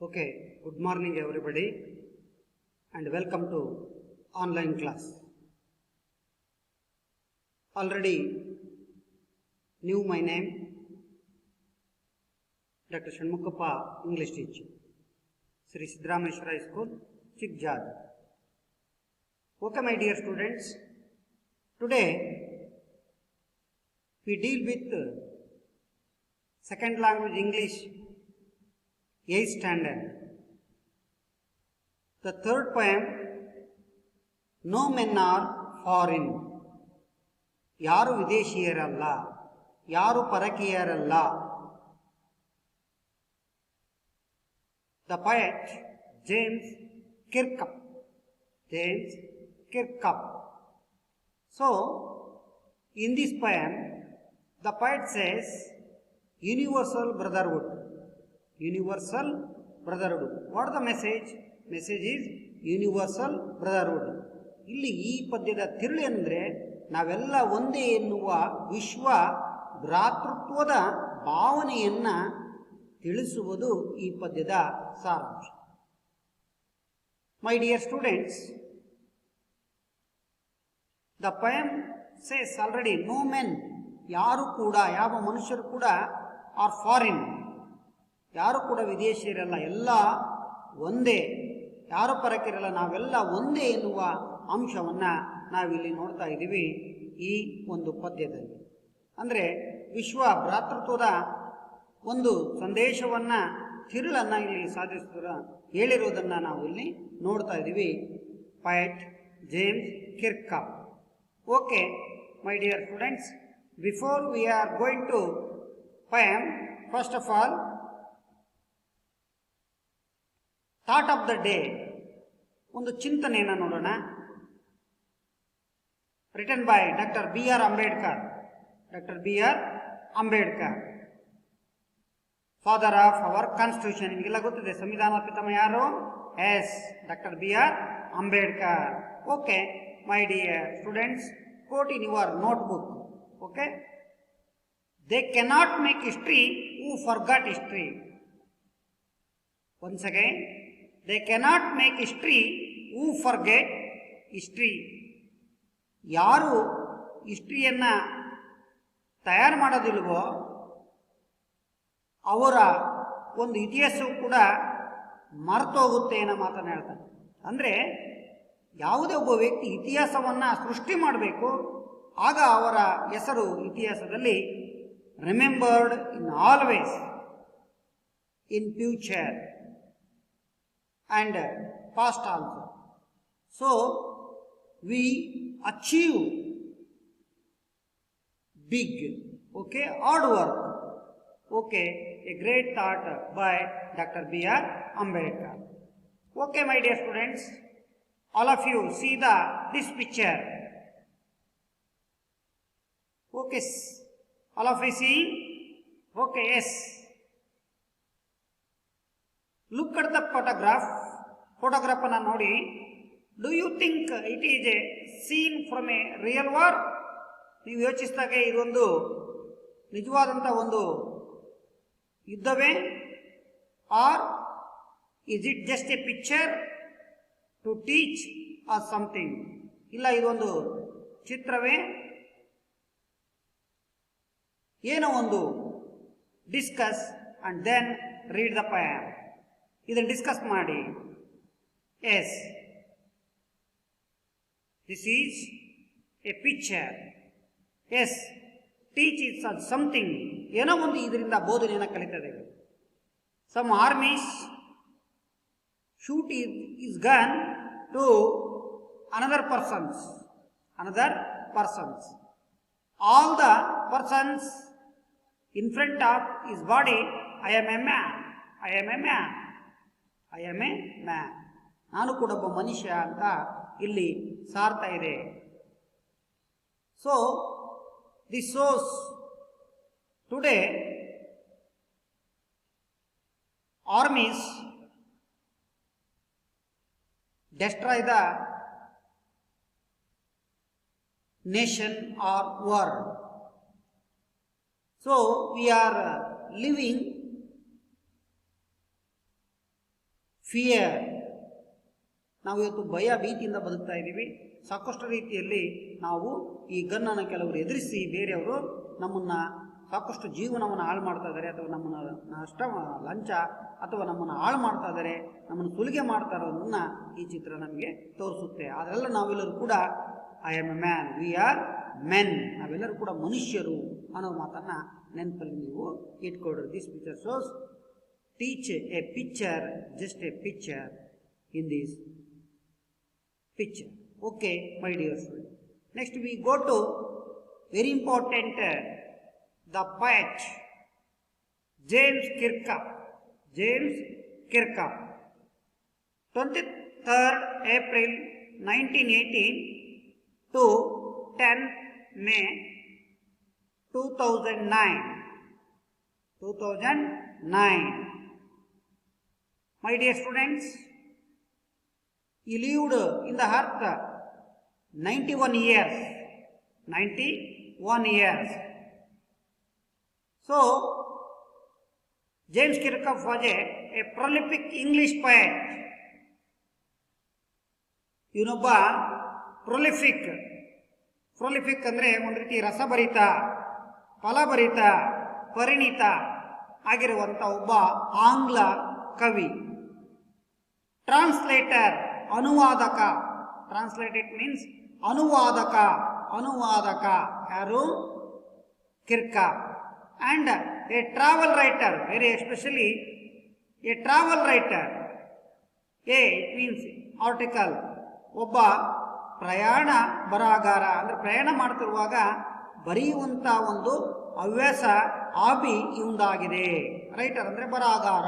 Okay, good morning everybody and welcome to online class. Already knew my name, Dr. Shanmukappa, English teacher, Sri Sidrameshwara School, Chikjad. Okay, my dear students, today we deal with second language English 8th standard. The third poem, No men are foreign. ಯಾರು ವಿದೇಶಿಯರಲ್ಲ, ಯಾರು ಪರಕೀಯರಲ್ಲ. The poet James Kirkup. James Kirkup. So, in this poem, the poet says universal brotherhood. Universal brotherhood. What is the message? Message is universal brotherhood. ಇಲ್ಲಿ ಈ ಪದ್ಯದ ತಿರುಳು ಅಂದರೆ ನಾವೆಲ್ಲ ಒಂದೇ ಎನ್ನುವ ವಿಶ್ವ ಭ್ರಾತೃತ್ವದ ಭಾವನೆಯನ್ನ ತಿಳಿಸುವುದು ಈ ಪದ್ಯದ ಸಾರಾಂಶ. My dear students, the poem says already no men, ಯಾರು ಕೂಡ, ಯಾವ ಮನುಷ್ಯರು ಕೂಡ ಆರ್ ಫಾರಿನ್, ಯಾರು ಕೂಡ ವಿದೇಶಿಯರಲ್ಲ, ಎಲ್ಲ ಒಂದೇ, ಯಾರು ಪರಕೀಯರಲ್ಲ, ನಾವೆಲ್ಲ ಒಂದೇ ಎನ್ನುವ ಅಂಶವನ್ನು ನಾವಿಲ್ಲಿ ನೋಡ್ತಾ ಇದ್ದೀವಿ ಈ ಒಂದು ಪದ್ಯದಲ್ಲಿ. ಅಂದರೆ ವಿಶ್ವ ಭ್ರಾತೃತ್ವದ ಒಂದು ಸಂದೇಶವನ್ನು, ತಿರುಳನ್ನು ಇಲ್ಲಿ ಹೇಳಿರೋದನ್ನು ನಾವು ಇಲ್ಲಿ ನೋಡ್ತಾ ಇದ್ದೀವಿ. Poet James Kirkup. Okay my dear students, before we are going to poem, first of all, thought of the day, ಒಂದು ಚಿಂತನೆಯನ್ನು ನೋಡೋಣ. Written by doctor B R Ambedkar. Doctor B R Ambedkar, father of our constitution. ನಿಮಗೆಲ್ಲ ಗೊತ್ತಿದೆ ಸಂವಿಧಾನ ಪಿತಾಮಹ ಯಾರು? Yes, doctor B R Ambedkar. Okay my dear students, quote in your notebook. Okay, they cannot make history who forgot history. Once again, they cannot make history who forget history. ಯಾರು ಹಿಸ್ಟ್ರಿಯನ್ನು ತಯಾರು ಮಾಡೋದಿಲ್ವೋ ಅವರ ಒಂದು ಇತಿಹಾಸವು ಕೂಡ ಮರೆತೋಗುತ್ತೆ ಅನ್ನೋ ಮಾತನ್ನು ಹೇಳ್ತಾನೆ. ಅಂದರೆ ಯಾವುದೇ ಒಬ್ಬ ವ್ಯಕ್ತಿ ಇತಿಹಾಸವನ್ನು ಸೃಷ್ಟಿ ಮಾಡಬೇಕು, ಆಗ ಅವರ ಹೆಸರು ಇತಿಹಾಸದಲ್ಲಿ remembered in always, in future and past also. So we achieve big, okay, hard work. Okay, a great thought by Dr. B. R. Ambedkar. Okay, my dear students, all of you see this picture. Okay, all of you see? Okay, yes. Look at the photograph. Photograph ಅನ್ನು ನೋಡಿ. Do you think it is a scene from a real war? ನೀವು ಯೋಚಿಸಿದಾಗ ಇದೊಂದು ನಿಜವಾದಂಥ ಒಂದು ಯುದ್ಧವೇ? Or is it just a picture to teach us something? ಇಲ್ಲ, ಇದೊಂದು ಚಿತ್ರವೇ, ಏನೋ ಒಂದು discuss and then read the poem. ಇದನ್ನು ಡಿಸ್ಕಸ್ ಮಾಡಿ. Yes, this is a picture. Yes, teach us something, ಏನೋ ಒಂದು ಇದರಿಂದ ಬೋಧನೆಯನ್ನು ಕಲಿತದೆ. Some armies shoot his gun to another persons. All the persons in front of his body, I am a man. ನಾನು ಕೂಡ ಒಬ್ಬ ಮನುಷ್ಯ ಅಂತ ಇಲ್ಲಿ ಸಾರ್ತಾ ಇದೆ. So this shows today armies destroy the nation or world. So we are living fear. ನಾವು ಇವತ್ತು ಭಯ ಭೀತಿಯಿಂದ ಬದುಕ್ತಾ ಇದ್ದೀವಿ. ಸಾಕಷ್ಟು ರೀತಿಯಲ್ಲಿ ನಾವು ಈ ಗನ್ನನ್ನು ಕೆಲವರು ಎದುರಿಸಿ ಬೇರೆಯವರು ನಮ್ಮನ್ನು ಸಾಕಷ್ಟು ಜೀವನವನ್ನು ಹಾಳು ಮಾಡ್ತಾ ಇದ್ದಾರೆ, ಅಥವಾ ನಮ್ಮನ್ನು ನಷ್ಟ ಲಂಚ ಅಥವಾ ನಮ್ಮನ್ನು ಹಾಳು ಮಾಡ್ತಾ ಇದ್ದಾರೆ, ನಮ್ಮನ್ನು ಸುಲಿಗೆ ಮಾಡ್ತಾ ಇರೋದನ್ನ ಈ ಚಿತ್ರ ನಮಗೆ ತೋರಿಸುತ್ತೆ. ಅದೆಲ್ಲ ನಾವೆಲ್ಲರೂ ಕೂಡ I am a man, we are men, ನಾವೆಲ್ಲರೂ ಕೂಡ ಮನುಷ್ಯರು ಅನ್ನೋ ಮಾತನ್ನು ನೆನಪಲ್ಲಿ ನೀವು ಇಟ್ಕೊಡ್ರಿ. This picture shows teach a picture, just a picture in this picture. Okay, my dear students. Next we go to very important the poet James Kirkup. James Kirkup. 23rd April 1918 to 10th May 2009. 2009. My dear students, he lived in the earth 91 years. 91 years. So, James Kirkup was a prolific English poet. ಇವನೊಬ್ಬ ಪ್ರೊಲಿಫಿಕ್ ಅಂದರೆ ಒಂದು ರೀತಿ ರಸಭರಿತ, ಫಲಭರಿತ, ಪರಿಣಿತ ಆಗಿರುವಂಥ ಒಬ್ಬ ಆಂಗ್ಲ ಕವಿ. ಟ್ರಾನ್ಸ್ಲೇಟರ್, ಅನುವಾದಕ. ಟ್ರಾನ್ಸ್ಲೇಟೆಡ್ ಮೀನ್ಸ್ ಅನುವಾದಕ. ಯಾರು? Kirkup. And a travel writer, very especially a travel writer. It means article. ಒಬ್ಬ ಪ್ರಯಾಣ ಬರಹಗಾರ, ಅಂದರೆ ಪ್ರಯಾಣ ಮಾಡ್ತಿರುವಾಗ ಬರೆಯುವಂಥ ಒಂದು ಹವ್ಯಾಸ, ಹಾಬಿ ಇವಂದಾಗಿದೆ. ರೈಟರ್ ಅಂದರೆ ಬರಹಗಾರ.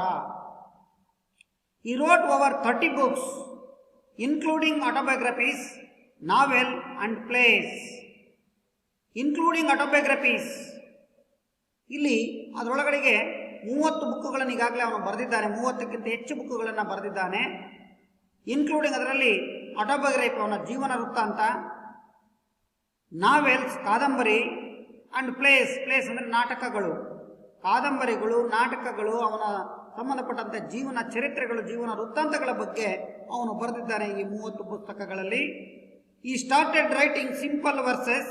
He wrote over 30 books, including autobiographies, novel and plays. Including autobiographies. ಇಲ್ಲಿ ಅದರೊಳಗಡೆಗೆ 30 ಬುಕ್ಕುಗಳನ್ನು ಈಗಾಗಲೇ ಅವನು ಬರೆದಿದ್ದಾನೆ. 30ಕ್ಕಿಂತ ಹೆಚ್ಚು ಬುಕ್ಕುಗಳನ್ನು ಬರೆದಿದ್ದಾನೆ. ಇನ್ಕ್ಲೂಡಿಂಗ್ ಅದರಲ್ಲಿ ಆಟೋಬಯೋಗ್ರಫಿ, ಅವನ ಜೀವನ ವೃತ್ತಾಂತ, ನಾವೆಲ್ಸ್, ಕಾದಂಬರಿ, ಅಂಡ್ ಪ್ಲೇಸ್ ಅಂದರೆ ನಾಟಕಗಳು, ಕಾದಂಬರಿಗಳು, ನಾಟಕಗಳು, ಅವನ ಸಂಬಂಧಪಟ್ಟಂಥ ಜೀವನ ಚರಿತ್ರೆಗಳು, ಜೀವನ ವೃತ್ತಾಂತಗಳ ಬಗ್ಗೆ ಅವನು ಬರೆದಿದ್ದಾನೆ ಈ 30 ಪುಸ್ತಕಗಳಲ್ಲಿ. ಈ started writing simple versus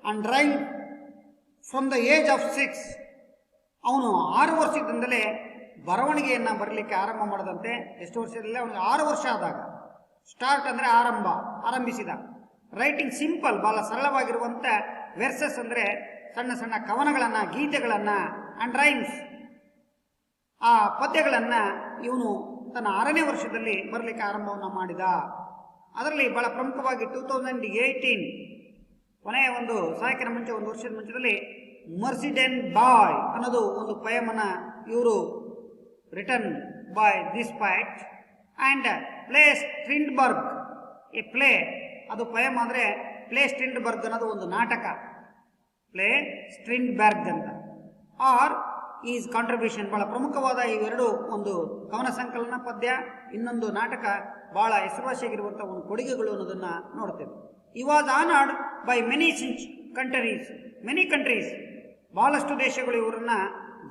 and rhyme from the age of 6. ಅವನು 6 ವರ್ಷದಿಂದಲೇ ಬರವಣಿಗೆಯನ್ನು ಬರಲಿಕ್ಕೆ ಆರಂಭ ಮಾಡದಂತೆ. ಎಷ್ಟು ವರ್ಷದಲ್ಲಿ? ಅವನಿಗೆ 6 ವರ್ಷ ಆದಾಗ. ಸ್ಟಾರ್ಟ್ ಅಂದರೆ ಆರಂಭಿಸಿದ. ರೈಟಿಂಗ್ ಸಿಂಪಲ್, ಬಹಳ ಸರಳವಾಗಿರುವಂಥ. ವೆರ್ಸಸ್ ಅಂದರೆ ಸಣ್ಣ ಸಣ್ಣ ಕವನಗಳನ್ನು, ಗೀತೆಗಳನ್ನು, ಅಂಡ್ ರೈಮ್ಸ್, ಆ ಪದ್ಯಗಳನ್ನು ಇವನು ತನ್ನ 6ನೇ ವರ್ಷದಲ್ಲಿ ಬರಲಿಕ್ಕೆ ಆರಂಭವನ್ನು ಮಾಡಿದ. ಅದರಲ್ಲಿ ಬಹಳ ಪ್ರಮುಖವಾಗಿ 2018 ಕೊನೆಯ ಒಂದು ಸಾಯಕಿನ ಮುಂಚೆ, ಒಂದು ವರ್ಷದ ಮುಂಚೆದಲ್ಲಿ ಮರ್ಸಿಡೆನ್ ಬಾಯ್ ಅನ್ನೋದು ಒಂದು ಪಯಮನ್ನು ಇವರು return by this poet. And play Strindberg, a play, ಅದು ಪಯಮ್ ಅಂದರೆ ಪ್ಲೇ ಸ್ಟ್ರಿಂಡ್ಬರ್ಗ್ ಅನ್ನೋದು ಒಂದು ನಾಟಕ, ಪ್ಲೇ ಸ್ಟ್ರಿಂಡ್ಬರ್ಗ್ ಅಂತ. ಆರ್ ಈಸ್ ಕಾಂಟ್ರಿಬ್ಯೂಷನ್, ಬಹಳ ಪ್ರಮುಖವಾದ ಇವೆರಡು, ಒಂದು ಕವನ ಸಂಕಲನ ಪದ್ಯ, ಇನ್ನೊಂದು ನಾಟಕ, ಬಹಳ ಹೆಸರುವಾಸಿಯಾಗಿರುವಂಥ ಒಂದು ಕೊಡುಗೆಗಳು ಅನ್ನೋದನ್ನು ನೋಡ್ತೇವೆ. ಈ was honoured by many countries, ಬಹಳಷ್ಟು ದೇಶಗಳು ಇವರನ್ನು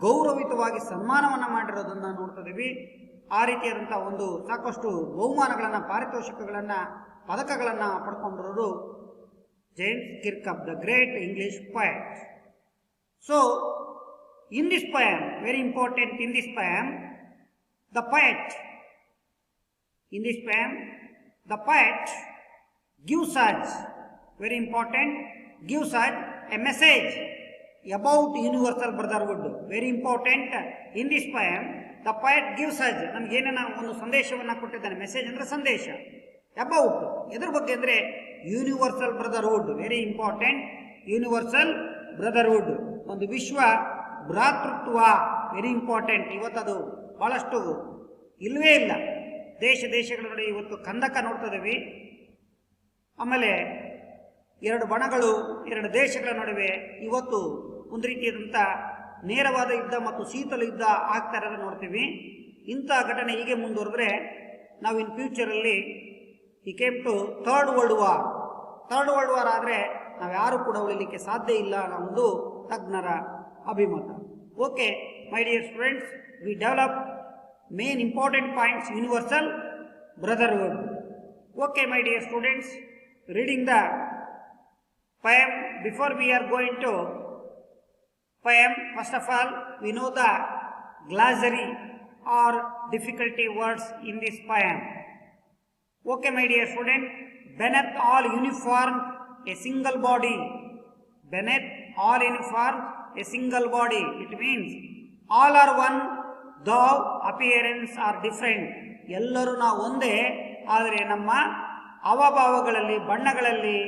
ಗೌರವಿತವಾಗಿ ಸನ್ಮಾನವನ್ನು ಮಾಡಿರೋದನ್ನು ನೋಡ್ತಿದ್ದೀವಿ. ಆ ರೀತಿಯಾದಂಥ ಒಂದು ಸಾಕಷ್ಟು ಬಹುಮಾನಗಳನ್ನು, ಪಾರಿತೋಷಿಕಗಳನ್ನು, ಪದಕಗಳನ್ನು ಪಡ್ಕೊಂಡಿರೋರು James Kirkup, the great English poet. So in this poem, very important in this poem, the poet gives us, very important, gives us a message about universal brotherhood. Very important in this poem, the poet gives us, ನಮಗೇನ ಒಂದು ಸಂದೇಶವನ್ನು ಕೊಟ್ಟಿದ್ದಾನೆ. Message ಅಂದರೆ ಸಂದೇಶ. About, ಎದ್ರ ಬಗ್ಗೆ ಅಂದರೆ universal brotherhood. Very important, universal brotherhood, ಒಂದು ವಿಶ್ವ ಭ್ರಾತೃತ್ವ. Very important. ಇವತ್ತದು ಬಹಳಷ್ಟು ಇಲ್ಲವೇ ಇಲ್ಲ. ದೇಶಗಳ ನಡುವೆ ಇವತ್ತು ಕಂದಕ ನೋಡ್ತಿದ್ದೀವಿ. ಆಮೇಲೆ 2 ಬಣಗಳು, 2 ದೇಶಗಳ ನಡುವೆ ಇವತ್ತು ಒಂದು ರೀತಿಯಾದಂಥ ನೇರವಾದ ಯುದ್ಧ ಮತ್ತು ಶೀತಲ ಯುದ್ಧ ಆಗ್ತಾ ಇರೋದನ್ನು ನೋಡ್ತೀವಿ. ಇಂಥ ಘಟನೆ ಹೀಗೆ ಮುಂದುವರೆದ್ರೆ ನಾವು ಇನ್ ಫ್ಯೂಚರಲ್ಲಿ ಈ came to third world war ಆದರೆ ನಾವು ಯಾರು ಕೂಡ ಉಳಿಲಿಕ್ಕೆ ಸಾಧ್ಯ ಇಲ್ಲ ಅನ್ನೋ ಒಂದು ತಜ್ಞರ ಅಭಿಮತ. Okay my dear students, we develop main important points: universal brotherhood. Okay, my dear students, reading the poem. Before we are going to poem, first of all, we know the glossary or difficulty words in this poem. Okay, my dear student, beneath all uniform, a single body. Beneath all uniform, a single body. It means all are one, though appearance are different. ಎಲ್ಲರೂ ನಾವು ಒಂದೇ, ಆದರೆ ನಮ್ಮ ಅವಭಾವಗಳಲ್ಲಿ, ಬಣ್ಣಗಳಲ್ಲಿ,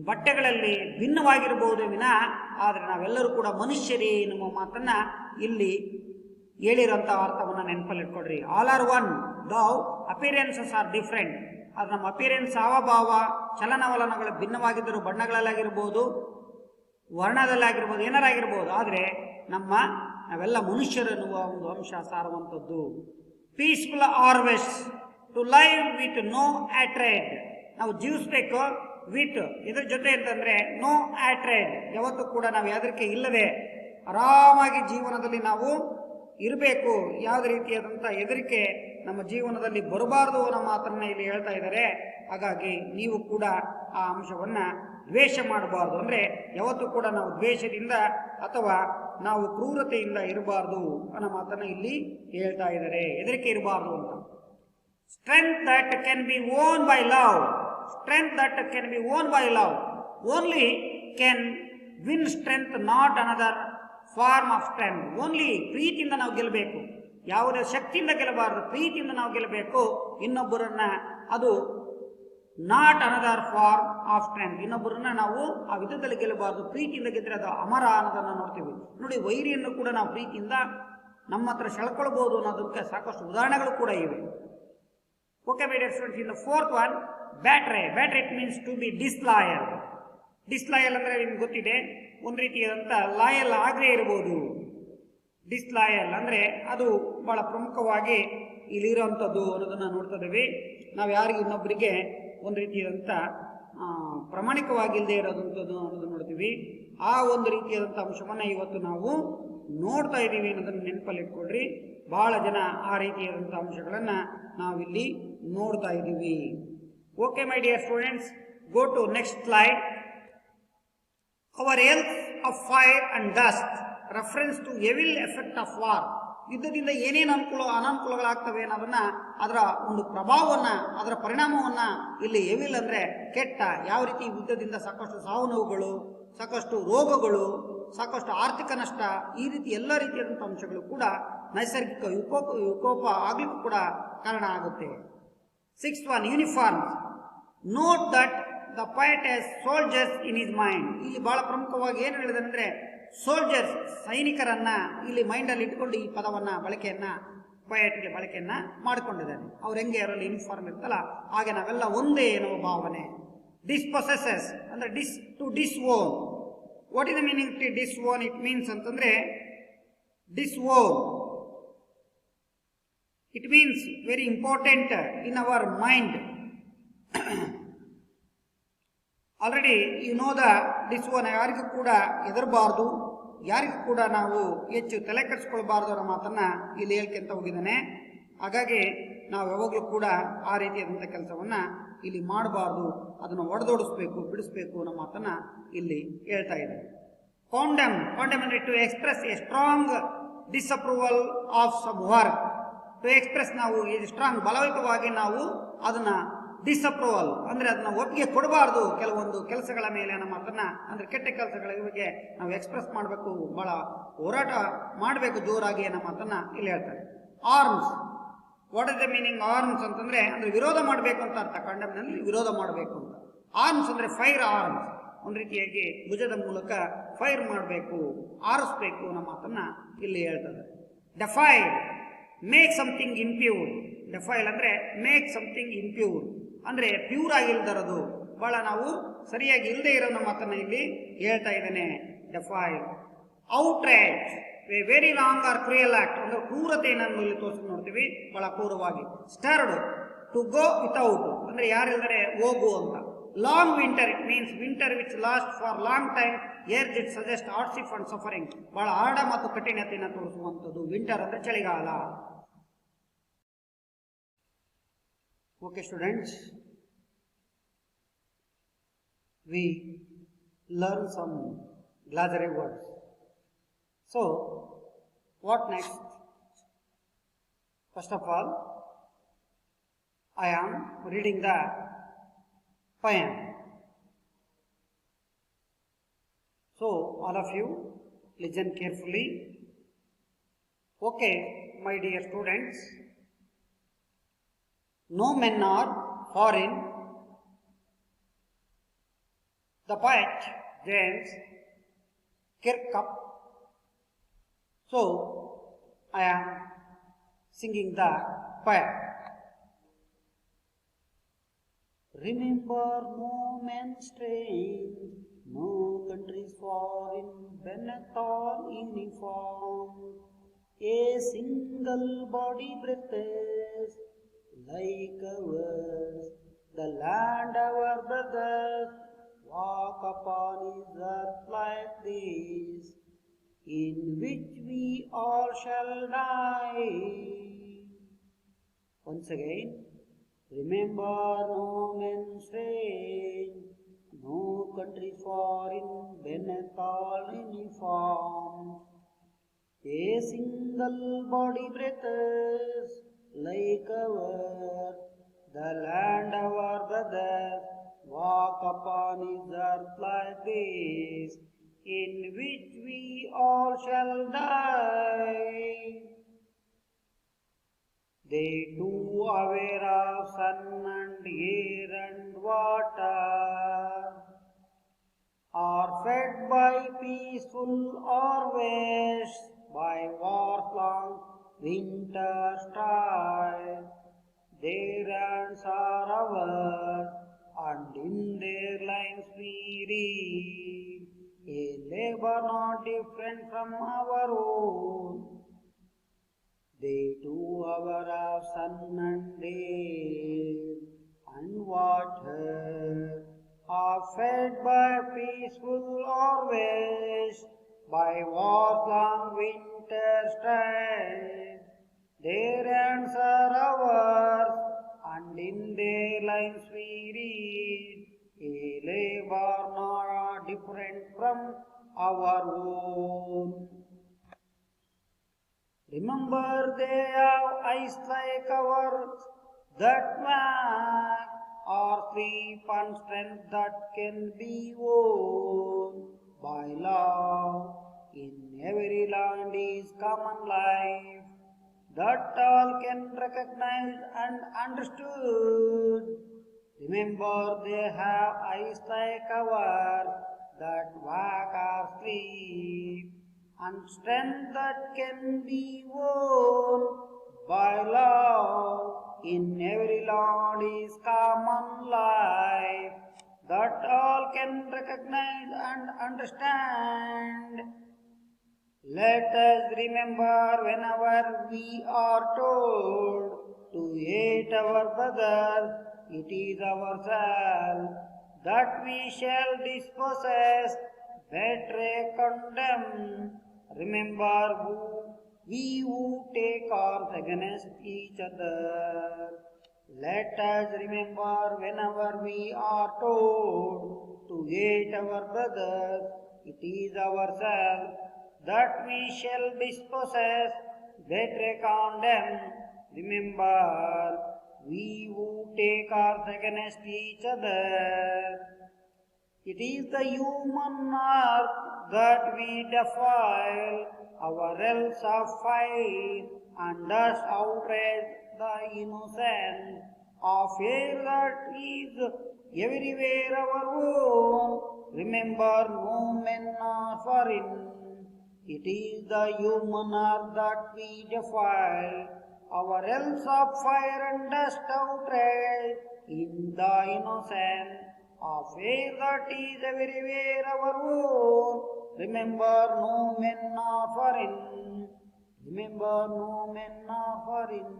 ಬಟ್ಟೆಗಳಲ್ಲಿ ಭಿನ್ನವಾಗಿರಬಹುದು ವಿನಃ, ಆದರೆ ನಾವೆಲ್ಲರೂ ಕೂಡ ಮನುಷ್ಯರೇ ಎನ್ನುವ ಮಾತನ್ನ ಇಲ್ಲಿ ಹೇಳಿರೋಂಥ ಅರ್ಥವನ್ನು ನೆನಪಲ್ಲಿಟ್ಕೊಡ್ರಿ. All are one, though appearances are different. ಅದು ನಮ್ಮ ಅಪಿಯರೆನ್ಸ್, ಹಾವಭಾವ, ಚಲನವಲನಗಳು ಭಿನ್ನವಾಗಿದ್ದರೂ ಬಣ್ಣಗಳಲ್ಲಾಗಿರ್ಬೋದು, ವರ್ಣದಲ್ಲಾಗಿರ್ಬೋದು, ಏನಾರಾಗಿರ್ಬೋದು, ಆದರೆ ನಾವೆಲ್ಲ ಮನುಷ್ಯರೆನ್ನುವ ಒಂದು ಅಂಶ ಸಾರುವಂಥದ್ದು. Peaceful always to live with no hatred. ನಾವು ಜೀವಿಸ್ಬೇಕು ವಿತ್, ಇದ್ರ ಜೊತೆ ಅಂತಂದ್ರೆ ನೋ ಆಟ್ರೇಡ್, ಯಾವತ್ತೂ ಕೂಡ ನಾವು ಯಾವುದಕ್ಕೆ ಇಲ್ಲದೆ ಆರಾಮಾಗಿ ಜೀವನದಲ್ಲಿ ನಾವು ಇರಬೇಕು. ಯಾವುದೇ ರೀತಿಯಾದಂಥ ಹೆದರಿಕೆ ನಮ್ಮ ಜೀವನದಲ್ಲಿ ಬರಬಾರ್ದು ಅನ್ನೋ ಮಾತನ್ನ ಇಲ್ಲಿ ಹೇಳ್ತಾ ಇದ್ದಾರೆ. ಹಾಗಾಗಿ ನೀವು ಕೂಡ ಆ ಅಂಶವನ್ನ ದ್ವೇಷ ಮಾಡಬಾರ್ದು, ಅಂದ್ರೆ ಯಾವತ್ತೂ ಕೂಡ ನಾವು ದ್ವೇಷದಿಂದ ಅಥವಾ ನಾವು ಕ್ರೂರತೆಯಿಂದ ಇರಬಾರ್ದು ಅನ್ನೋ ಮಾತನ್ನ ಇಲ್ಲಿ ಹೇಳ್ತಾ ಇದ್ದಾರೆ. ಹೆದರಿಕೆ ಇರಬಾರ್ದು ಅಂತ. Strength that can be won by love. Strength that can be won by love only can win strength, not another form of strength. Only ಪ್ರೀತಿಯಿಂದ ನಾವು ಗೆಲ್ಲಬೇಕು, ಯಾವುದೇ ಶಕ್ತಿಯಿಂದ ಗೆಲ್ಲಬಾರದು, ಪ್ರೀತಿಯಿಂದ ನಾವು ಗೆಲ್ಲಬೇಕು ಇನ್ನೊಬ್ಬರನ್ನ. ಅದು not another form of strength. ಇನ್ನೊಬ್ಬರನ್ನ ನಾವು ಆ ವಿಧದಲ್ಲಿ ಗೆಲ್ಲಬಾರದು, ಪ್ರೀತಿಯಿಂದ ಗೆದ್ದರೆ ಅದು ಅಮರ ಅನ್ನೋದನ್ನು ನೋಡ್ತೀವಿ. ನೋಡಿ, ವೈರಿಯನ್ನು ಕೂಡ ನಾವು ಪ್ರೀತಿಯಿಂದ ನಮ್ಮ ಹತ್ರ ಸೆಳ್ಕೊಳ್ಬಹುದು ಅನ್ನೋದಕ್ಕೆ ಸಾಕಷ್ಟು ಉದಾಹರಣೆಗಳು ಕೂಡ ಇವೆ. Okay, my dear students, in the fourth one, battery. Battery, it means to be disloyal. Disloyal ಅಂದ್ರೆ ನಿಮ್ಗೆ ಗೊತ್ತಿದೆ, ಒಂದು ರೀತಿಯಾದಂಥ ಲಾಯಲ್ ಆಗೇ ಇರ್ಬೋದು. ಡಿಸ್ಲಾಯಲ್ ಅಂದ್ರೆ ಅದು ಬಹಳ ಪ್ರಮುಖವಾಗಿ ಇಲ್ಲಿರುವಂಥದ್ದು ಅನ್ನೋದನ್ನ ನೋಡ್ತಾ ಇದ್ದೀವಿ. ನಾವು ಯಾರಿಗೆ ಇನ್ನೊಬ್ಬರಿಗೆ ಒಂದು ರೀತಿಯಾದಂಥ ಪ್ರಾಮಾಣಿಕವಾಗಿಲ್ಲದೆ ಇರೋದಂಥದ್ದು ಅನ್ನೋದನ್ನು ನೋಡ್ತೀವಿ. ಆ ಒಂದು ರೀತಿಯಾದಂಥ ಅಂಶವನ್ನ ಇವತ್ತು ನಾವು ನೋಡ್ತಾ ಇದ್ದೀವಿ ಅನ್ನೋದನ್ನು ನೆನಪಲ್ಲಿ ಇಟ್ಕೊಳ್ರಿ. ಬಹಳ ಜನ ಆ ರೀತಿಯಾದಂಥ ಅಂಶಗಳನ್ನ ನಾವಿಲ್ಲಿ ನೋಡ್ತಾ ಇದ್ದೀವಿ. Okay my dear students, go to next slide. Our health of fire and dust, reference to evil effect of war. ಯುದ್ಧದಿಂದ ಏನೇನು ಅನಾನುಕೂಲಗಳಾಗ್ತವೆ ಅನ್ನೋದನ್ನ, ಅದರ ಒಂದು ಪ್ರಭಾವವನ್ನ, ಅದರ ಪರಿಣಾಮವನ್ನ ಇಲ್ಲಿ ಎವಿಲ್ ಅಂದ್ರೆ ಕೆಟ್ಟ, ಯಾವ ರೀತಿ ಯುದ್ಧದಿಂದ ಸಾಕಷ್ಟು ಸಾವು ನೋವುಗಳು, ಸಾಕಷ್ಟು ರೋಗಗಳು, ಸಾಕಷ್ಟು ಆರ್ಥಿಕ ನಷ್ಟ, ಈ ರೀತಿ ಎಲ್ಲ ರೀತಿಯಾದಂಥ ಅಂಶಗಳು ಕೂಡ ನೈಸರ್ಗಿಕ ವಿಕೋಪ ಆಗ್ಲಿಕ್ಕೂ ಕೂಡ ಕಾರಣ ಆಗುತ್ತೆ. Sixth one, uniform. Note that the poet has soldiers in his mind. ಇಲ್ಲಿ ಬಹಳ ಪ್ರಮುಖವಾಗಿ ಏನು ಹೇಳಿದೆ ಅಂದ್ರೆ ಸೋಲ್ಜರ್ಸ್, ಸೈನಿಕರನ್ನ ಇಲ್ಲಿ ಮೈಂಡಲ್ಲಿ ಇಟ್ಕೊಂಡು ಈ ಪದವನ್ನ ಪೊಯೆಟ್ಗೆ ಬಳಕೆಯನ್ನ ಮಾಡಿಕೊಂಡಿದ್ದಾನೆ. ಅವ್ರು ಹೆಂಗೆ ಅವರಲ್ಲಿ ಯೂನಿಫಾರ್ಮ್ ಇರ್ತಲ್ಲ ಹಾಗೆ ನಾವೆಲ್ಲ ಒಂದೇ ಎನ್ನುವ ಭಾವನೆ. ಡಿಸ್ಪೊಸೆಸಸ್ ಅಂದ್ರೆ to disown. What is the meaning to disown? It means ಅಂತಂದ್ರೆ disown, it means very important in our mind. Already you know the disown. ಯಾರಿಗೂ ಕೂಡ ಹೆದರಬಾರ್ದು, ಯಾರಿಗೂ ಕೂಡ ನಾವು ಹೆಚ್ಚು ತಲೆ ಕೆಡಿಸ್ಕೊಳ್ಬಾರ್ದು ಅನ್ನೋ ಮಾತನ್ನ ಇಲ್ಲಿ ಹೇಳ್ಕೊಂತ ಹೋಗಿದ್ದಾನೆ. ಹಾಗಾಗಿ ನಾವು ಯಾವಾಗಲೂ ಕೂಡ ಆ ರೀತಿಯಾದಂಥ ಕೆಲಸವನ್ನ ಇಲ್ಲಿ ಮಾಡಬಾರ್ದು, ಅದನ್ನು ಒಡೆದೋಡಿಸ್ಬೇಕು, ಬಿಡಿಸ್ಬೇಕು ಅನ್ನೋ ಮಾತನ್ನ ಇಲ್ಲಿ ಹೇಳ್ತಾ ಇದ್ದಾರೆ. ಕಾಂಡೆಮ್ ಅಂದ್ರೆ to express a strong disapproval of some work. To express, ನಾವು ಸ್ಟ್ರಾಂಗ್, ಬಲಯುತವಾಗಿ ನಾವು ಅದನ್ನ ಡಿಸ್ಅಪ್ರೂವಲ್ ಅಂದ್ರೆ ಅದನ್ನ ಒಪ್ಪಿಗೆ ಕೊಡಬಾರ್ದು ಕೆಲವೊಂದು ಕೆಲಸಗಳ ಮೇಲೆ ಅನ್ನೋ ಮಾತನ್ನ, ಅಂದ್ರೆ ಕೆಟ್ಟ ಕೆಲಸಗಳ ಬಗ್ಗೆ ನಾವು ಎಕ್ಸ್ಪ್ರೆಸ್ ಮಾಡಬೇಕು, ಬಹಳ ಹೋರಾಟ ಮಾಡಬೇಕು ಜೋರಾಗಿ ಅನ್ನೋ ಮಾತನ್ನ ಇಲ್ಲಿ ಹೇಳ್ತಾರೆ. Arms, what is the meaning arms ಅಂತಂದ್ರೆ ವಿರೋಧ ಮಾಡಬೇಕು ಅಂತ ಅರ್ಥ. ಕಾಂಡೆಮ್ನಲ್ಲಿ ವಿರೋಧ ಮಾಡಬೇಕು ಅಂತ. ಆರ್ಮ್ಸ್ ಅಂದ್ರೆ ಫೈರ್ ಆರ್ಮ್ಸ್, ಒಂದು ರೀತಿಯಾಗಿ ಭುಜದ ಮೂಲಕ ಫೈರ್ ಮಾಡಬೇಕು, ಆರಿಸ್ಬೇಕು ಅನ್ನೋ ಮಾತನ್ನ ಇಲ್ಲಿ ಹೇಳ್ತಾರೆ. Defile, make something impure. Defile ಅಂದ್ರೆ ಮೇಕ್ ಸಮಥಿಂಗ್ ಇಂಪ್ಯೂರ್ ಅಂದ್ರೆ ಪ್ಯೂರ್ ಆಗಿಲ್ದರದು, ಬಹಳ ನಾವು ಸರಿಯಾಗಿ ಇಲ್ಲದೆ ಇರೋ ಮಾತನ್ನ ಇಲ್ಲಿ ಹೇಳ್ತಾ ಇದ್ದೇನೆ. Defile. Outrage, very wrong or cruel act ಅಂದ್ರೆ ಕ್ರೂರತೆಯನ್ನು ಇಲ್ಲಿ ತೋರಿಸಿ ನೋಡ್ತೀವಿ, ಬಹಳ ಕ್ರೂರವಾಗಿ. ಸ್ಟರ್ಡ್, ಟು ಗೋ ವಿತೌಟ್ ಅಂದ್ರೆ ಯಾರಿಲ್ಲದರೆ ಹೋಗು ಅಂತ. Long winter, it means winter which lasts for long time, here it suggest hardship and suffering, ಬಹಳ ಆಡ ಮತ್ತು ಕಠಿಣತೆಯನ್ನು ತೋರಿಸುವಂಥದ್ದು. ವಿಂಟರ್ ಅಂದ್ರೆ ಚಳಿಗಾಲ. Okay, students, we learn some glosary words. So, what next? First of all, I am reading the poem. So, all of you listen carefully. Okay, my dear students, no men are foreign. The poet James Kirkup. So, I am singing the poem. Remember no man strange, no countries foreign, beneath all uniform. A single body breathes like ours, the land our brothers walk upon is earth like this, in which we all shall die. Once again, remember no man strange, no country foreign, beneath all uniform. A single body breathes like ours, the land our brothers walk upon is earth like this, in which we all shall die. They too aware of sun and air and water, are fed by peaceful harvest, by war's long winter strife. Their hands are ours, and in their lines we read a labor not different from our own. They too are sun and air and water, are fed by peaceful harvest, by war's long winter strife. Their hands are ours, and in their lines we read a labor not different from our own. Remember they have eyes like ours that wag, or sleep and strength that can be won by love. In every land is common life that all can recognize and understood. Remember they have eyes like ours that wag or sleep, and strength that can be won by love. In every land is common life that all can recognize and understand. Let us remember whenever we are told to hate our brothers, it is ourselves that we shall dispossess, betray, condemn. Remember who take arms against each other. Let us remember whenever we are told to hate our brothers, it is ourselves that we shall dispossess, betray, condemn. Remember, we who take arms against each other. It is the human earth that we defile, our realms of fire, and thus outrage the innocent of air that is everywhere our own. Remember, no men are foreign. It is the human earth that we defile, our realms of fire and dust outrage in the innocent of air that is everywhere our own. Remember, no men are foreign. Remember, no men are foreign.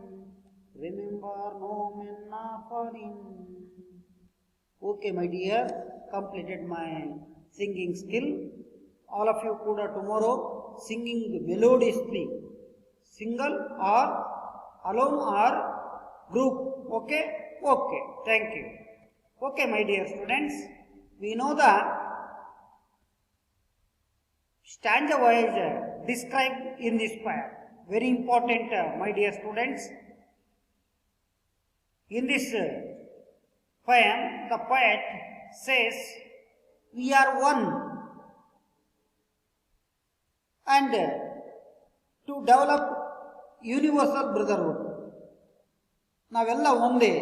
Remember, no men are foreign. Okay, my dear, completed my singing skill. All of you could tomorrow singing melodiously, single or alone or group. Okay, Okay, thank you. Okay, my dear students, we know the stanza wise described in this poem. Very important, my dear students. In this poem, the poet says, we are one, and to develop universal brotherhood. ನಾವೆಲ್ಲ ಒಂದೇ,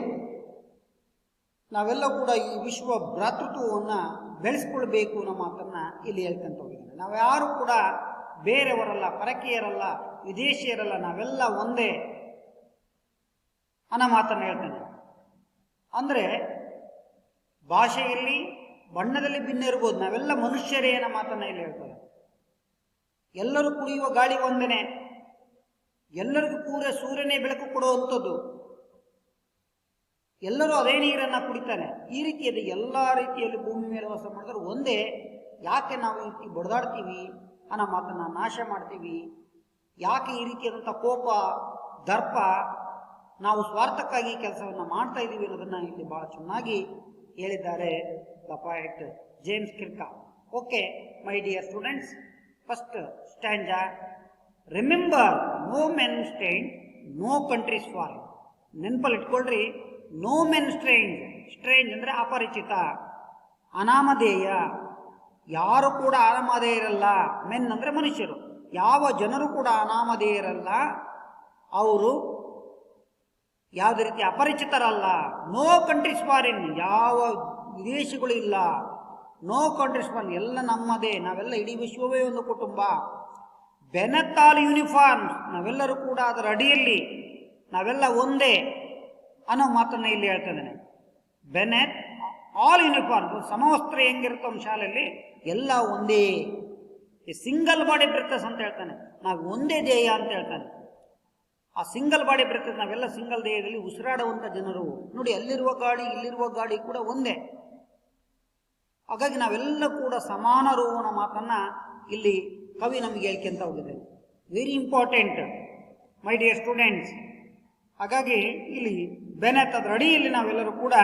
ನಾವೆಲ್ಲ ಕೂಡ ಈ ವಿಶ್ವ ಭ್ರಾತೃತ್ವವನ್ನು ಬೆಳೆಸ್ಕೊಳ್ಬೇಕು ಅನ್ನೋ ಮಾತನ್ನು ಇಲ್ಲಿ ಹೇಳ್ಕೊಂತ ಹೋಗಿದ್ದಾರೆ. ನಾವ್ಯಾರು ಕೂಡ ಬೇರೆಯವರಲ್ಲ, ಪರಕೀಯರಲ್ಲ, ವಿದೇಶಿಯರಲ್ಲ, ನಾವೆಲ್ಲ ಒಂದೇ ಅನ್ನೋ ಮಾತನ್ನು ಹೇಳ್ತಾನೆ. ಅಂದರೆ ಭಾಷೆಯಲ್ಲಿ ಬಣ್ಣದಲ್ಲಿ ಭಿನ್ನ ಇರ್ಬೋದು, ನಾವೆಲ್ಲ ಮನುಷ್ಯರೇ ಅನ್ನೋ ಮಾತನ್ನು ಇಲ್ಲಿ ಹೇಳ್ತಾರೆ. ಎಲ್ಲರೂ ಕುಡಿಯುವ ಗಾಳಿ ಒಂದೇನೆ, ಎಲ್ಲರಿಗೂ ಪೂರ ಸೂರ್ಯನೇ ಬೆಳಕು ಕೊಡುವಂಥದ್ದು, ಎಲ್ಲರೂ ಅದೇ ನೀರನ್ನು ಕುಡಿತಾನೆ. ಈ ರೀತಿಯಲ್ಲಿ ಎಲ್ಲ ರೀತಿಯಲ್ಲಿ ಭೂಮಿ ಮೇಲೆ ವಾಸ ಮಾಡಿದ್ರೆ ಒಂದೇ. ಯಾಕೆ ನಾವು ಈ ರೀತಿ ಬಡ್ದಾಡ್ತೀವಿ ಅನ್ನೋ ಮಾತನ್ನು ನಾಶ ಮಾಡ್ತೀವಿ? ಯಾಕೆ ಈ ರೀತಿಯಾದಂಥ ಕೋಪ, ದರ್ಪ, ನಾವು ಸ್ವಾರ್ಥಕ್ಕಾಗಿ ಕೆಲಸವನ್ನು ಮಾಡ್ತಾ ಇದ್ದೀವಿ ಅನ್ನೋದನ್ನು ಇಲ್ಲಿ ಬಹಳ ಚೆನ್ನಾಗಿ ಹೇಳಿದ್ದಾರೆ the poet James Kirkup. Okay my dear students, first stanza, remember no men strange, no countries foreign. ನೆನಪಲ್ಲಿ ಇಟ್ಕೊಳ್ರಿ, ನೋ ಮೆನ್ ಸ್ಟ್ರೇಂಜ್. ಸ್ಟ್ರೇಂಜ್ ಅಂದರೆ ಅಪರಿಚಿತ, ಅನಾಮಧೇಯ, ಯಾರು ಕೂಡ ಅನಾಮಧೇಯರಲ್ಲ. ಮೆನ್ ಅಂದರೆ ಮನುಷ್ಯರು, ಯಾವ ಜನರು ಕೂಡ ಅನಾಮಧೇಯರಲ್ಲ, ಅವರು ಯಾವುದೇ ರೀತಿ ಅಪರಿಚಿತರಲ್ಲ. ನೋ ಕಂಟ್ರೀಸ್ ಫಾರಿನ್, ಯಾವ ವಿದೇಶಿಗಳು ಇಲ್ಲ. ನೋ ಕಂಟ್ರೀಸ್ ಫಾರಿನ್, ಎಲ್ಲ ನಮ್ಮದೇ, ನಾವೆಲ್ಲ ಇಡೀ ವಿಶ್ವವೇ ಒಂದು ಕುಟುಂಬ. ಬೆನೆತ್ ಆಲ್ ಯೂನಿಫಾರ್ಮ್ಸ್, ನಾವೆಲ್ಲರೂ ಕೂಡ ಅದರ ಅಡಿಯಲ್ಲಿ ನಾವೆಲ್ಲ ಒಂದೇ ಅನ್ನೋ ಮಾತನ್ನು ಇಲ್ಲಿ ಹೇಳ್ತಿದ್ದಾನೆ. ಬೆನೆತ್ ಆಲ್ ಯೂನಿಫಾರ್ಮ್, ಸಮವಸ್ತ್ರ ಹೆಂಗಿರುತ್ತೋ ಶಾಲೆಯಲ್ಲಿ ಎಲ್ಲ ಒಂದೇ. ಸಿಂಗಲ್ ಬಾಡಿ ಬ್ರೆಥಸ್ ಅಂತ ಹೇಳ್ತಾನೆ, ನಾವು ಒಂದೇ ದೇಹ ಅಂತ ಹೇಳ್ತಾನೆ. ಆ ಸಿಂಗಲ್ ಬಾಡಿ ಬ್ರೆಥಸ್, ನಾವೆಲ್ಲ ಸಿಂಗಲ್ ದೇಹದಲ್ಲಿ ಉಸಿರಾಡುವಂಥ ಜನರು. ನೋಡಿ, ಅಲ್ಲಿರುವ ಗಾಳಿ ಇಲ್ಲಿರುವ ಗಾಳಿ ಕೂಡ ಒಂದೇ. ಹಾಗಾಗಿ ನಾವೆಲ್ಲ ಕೂಡ ಸಮಾನರು ಅನ್ನೋ ಮಾತನ್ನ ಇಲ್ಲಿ ಕವಿ ನಮಗೆ ಹೇಳ್ಕೊಂತ ಹೋಗಿದ್ದೇನೆ. ವೆರಿ ಇಂಪಾರ್ಟೆಂಟ್ ಮೈ ಡಿಯರ್ ಸ್ಟೂಡೆಂಟ್ಸ್. ಹಾಗಾಗಿ ಇಲ್ಲಿ ಬೆನೆತ್ ಅದರ ಅಡಿಯಲ್ಲಿ ನಾವೆಲ್ಲರೂ ಕೂಡ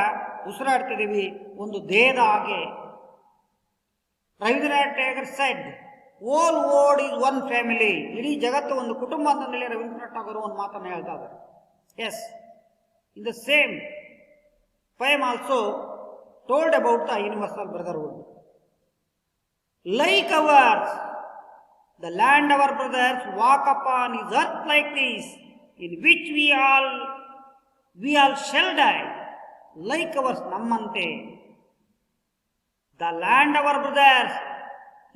ಉಸಿರಾಡ್ತಿದ್ದೀವಿ, ಒಂದು ದೇಹದ ಹಾಗೆ. Rabindranath Tagore said, all world is one family. ಇಡೀ ಜಗತ್ತು ಒಂದು ಕುಟುಂಬ ಅಂತಂದೇಳಿ ರವೀಂದ್ರನಾಥ್ ಟಾಗೂರ್ ಒಂದು ಮಾತನ್ನು ಹೇಳ್ತಾ ಇದ್ದಾರೆ. Yes, in the same poem also told about the universal brotherhood. Like ours, the land our brothers walk upon is earth like this, in which we all shall die. Like ours, ನಮ್ಮಂತೆ. The land our brothers,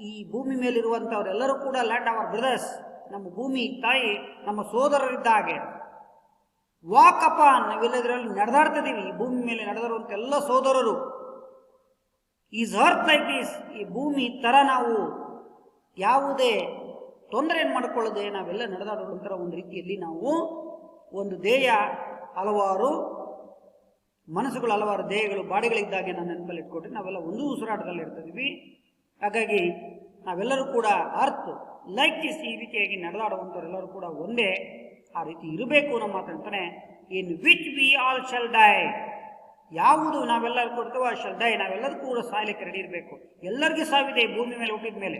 ಈ ಭೂಮಿ ಮೇಲಿರುವಂಥವರೆಲ್ಲರೂ ಕೂಡ land hour brothers, ನಮ್ಮ ಭೂಮಿ ತಾಯಿ, ನಮ್ಮ ಸೋದರರಿದ್ದಾಗೆ. Walk upon, ನಾವೆಲ್ಲದರಲ್ಲಿ ನಡೆದಾಡ್ತಿದ್ದೀವಿ, ಈ ಭೂಮಿ ಮೇಲೆ ನಡೆದಿರುವಂಥ ಎಲ್ಲ ಸೋದರರು. ಈಸ್ ಅರ್ತ್ ಲೈಕ್ ದಿಸ್, ಈ ಭೂಮಿ ಥರ ನಾವು ಯಾವುದೇ ತೊಂದರೆಯನ್ನು ಮಾಡಿಕೊಳ್ಳದೆ ನಾವೆಲ್ಲ ನಡೆದಾಡುವಂಥ ಒಂದು ರೀತಿಯಲ್ಲಿ ನಾವು ಒಂದು ದೇಹ, ಹಲವಾರು ಮನಸ್ಸುಗಳು, ಹಲವಾರು ದೇಹಗಳು, ಬಾಡಿಗಳಿದ್ದಾಗೆ ನಾನು ನೆನಪಲ್ಲಿ ಇಟ್ಕೊಟ್ರೆ ನಾವೆಲ್ಲ ಒಂದು ಉಸಿರಾಟದಲ್ಲಿ ಇರ್ತಿದ್ದೀವಿ. ಹಾಗಾಗಿ ನಾವೆಲ್ಲರೂ ಕೂಡ ಅರ್ತ್ ಲೈಕ್ ದಿಸ್, ಈ ರೀತಿಯಾಗಿ ನಡೆದಾಡುವಂಥವರೆಲ್ಲರೂ ಕೂಡ ಒಂದೇ. ಆ ರೀತಿ ಇರಬೇಕು ನಮ್ಮ ಮಾತಾಡ್ತಾನೆ. In which we all shall die, ಯಾವುದು ನಾವೆಲ್ಲರೂ ಕೊಡ್ತೇವೋ ಆ ಶಲ್ ಡೈ, ನಾವೆಲ್ಲರೂ ಕೂಡ ಸಾಯ್ಲಿಕ್ಕೆ ರೆಡಿ ಇರಬೇಕು. ಎಲ್ಲರಿಗೂ ಸಾವಿದೆ ಭೂಮಿ ಮೇಲೆ ಹುಟ್ಟಿದ ಮೇಲೆ.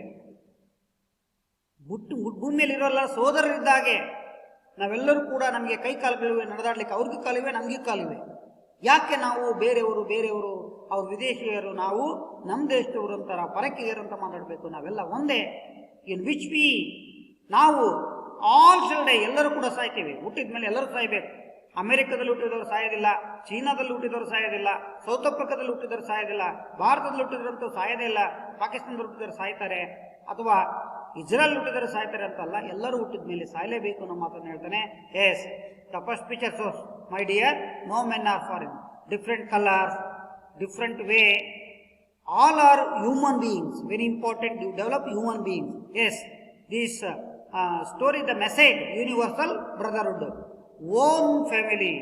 ಭೂಮಿ ಮೇಲೆ ಇರೋಲ್ಲ ಸೋದರರಿದ್ದಾಗೆ ನಾವೆಲ್ಲರೂ ಕೂಡ, ನಮಗೆ ಕೈ ಕಾಲುಗಳಿವೆ, ನಡೆದಾಡ್ಲಿಕ್ಕೆ ಅವ್ರಿಗೂ ಕಾಲಿವೆ, ನಮಗೂ ಕಾಲಿವೆ. ಯಾಕೆ ನಾವು ಬೇರೆಯವರು ಅವ್ರು ವಿದೇಶಿಯರು, ನಾವು ನಮ್ಮ ದೇಶದವರು ಅಂತಾರ, ಪರಕೀಯರು ಅಂತ ಮಾತಾಡಬೇಕು? ನಾವೆಲ್ಲ ಒಂದೇ. ಇನ್ ವಿಚ್ ವಿ, ನಾವು ಆಲ್ ಶಲ್ ಡೈ, ಎಲ್ಲರೂ ಕೂಡ ಸಾಯ್ತೀವಿ. ಹುಟ್ಟಿದ ಮೇಲೆ ಎಲ್ಲರೂ ಸಾಯ್ಬೇಕು. ಅಮೆರಿಕದಲ್ಲಿ ಹುಟ್ಟಿದವರು ಸಾಯೋದಿಲ್ಲ, ಚೀನಾದಲ್ಲಿ ಹುಟ್ಟಿದವರು ಸಾಯೋದಿಲ್ಲ, ಸೌತ್ ಆಫ್ರಿಕಾದಲ್ಲಿ ಹುಟ್ಟಿದವರು ಸಾಯೋದಿಲ್ಲ, ಭಾರತದಲ್ಲಿ ಹುಟ್ಟಿದ್ರಂತೂ ಸಾಯೋದೇ ಇಲ್ಲ, ಪಾಕಿಸ್ತಾನದಲ್ಲಿ ಹುಟ್ಟಿದವರು ಸಾಯ್ತಾರೆ, ಅಥವಾ ಇಸ್ರೇಲ್ ಹುಟ್ಟಿದರೆ ಸಾಯ್ತಾರೆ ಅಂತಲ್ಲ, ಎಲ್ಲರೂ ಹುಟ್ಟಿದ ಮೇಲೆ ಸಾಯಲೇಬೇಕು ಅನ್ನೋ ಮಾತನ್ನು ಹೇಳ್ತಾನೆ. Yes, the first picture source, my dear, no men are foreign, different colours, different way, all are human beings. Very important, you develop human beings. Yes, this story, the message, universal brotherhood, one family,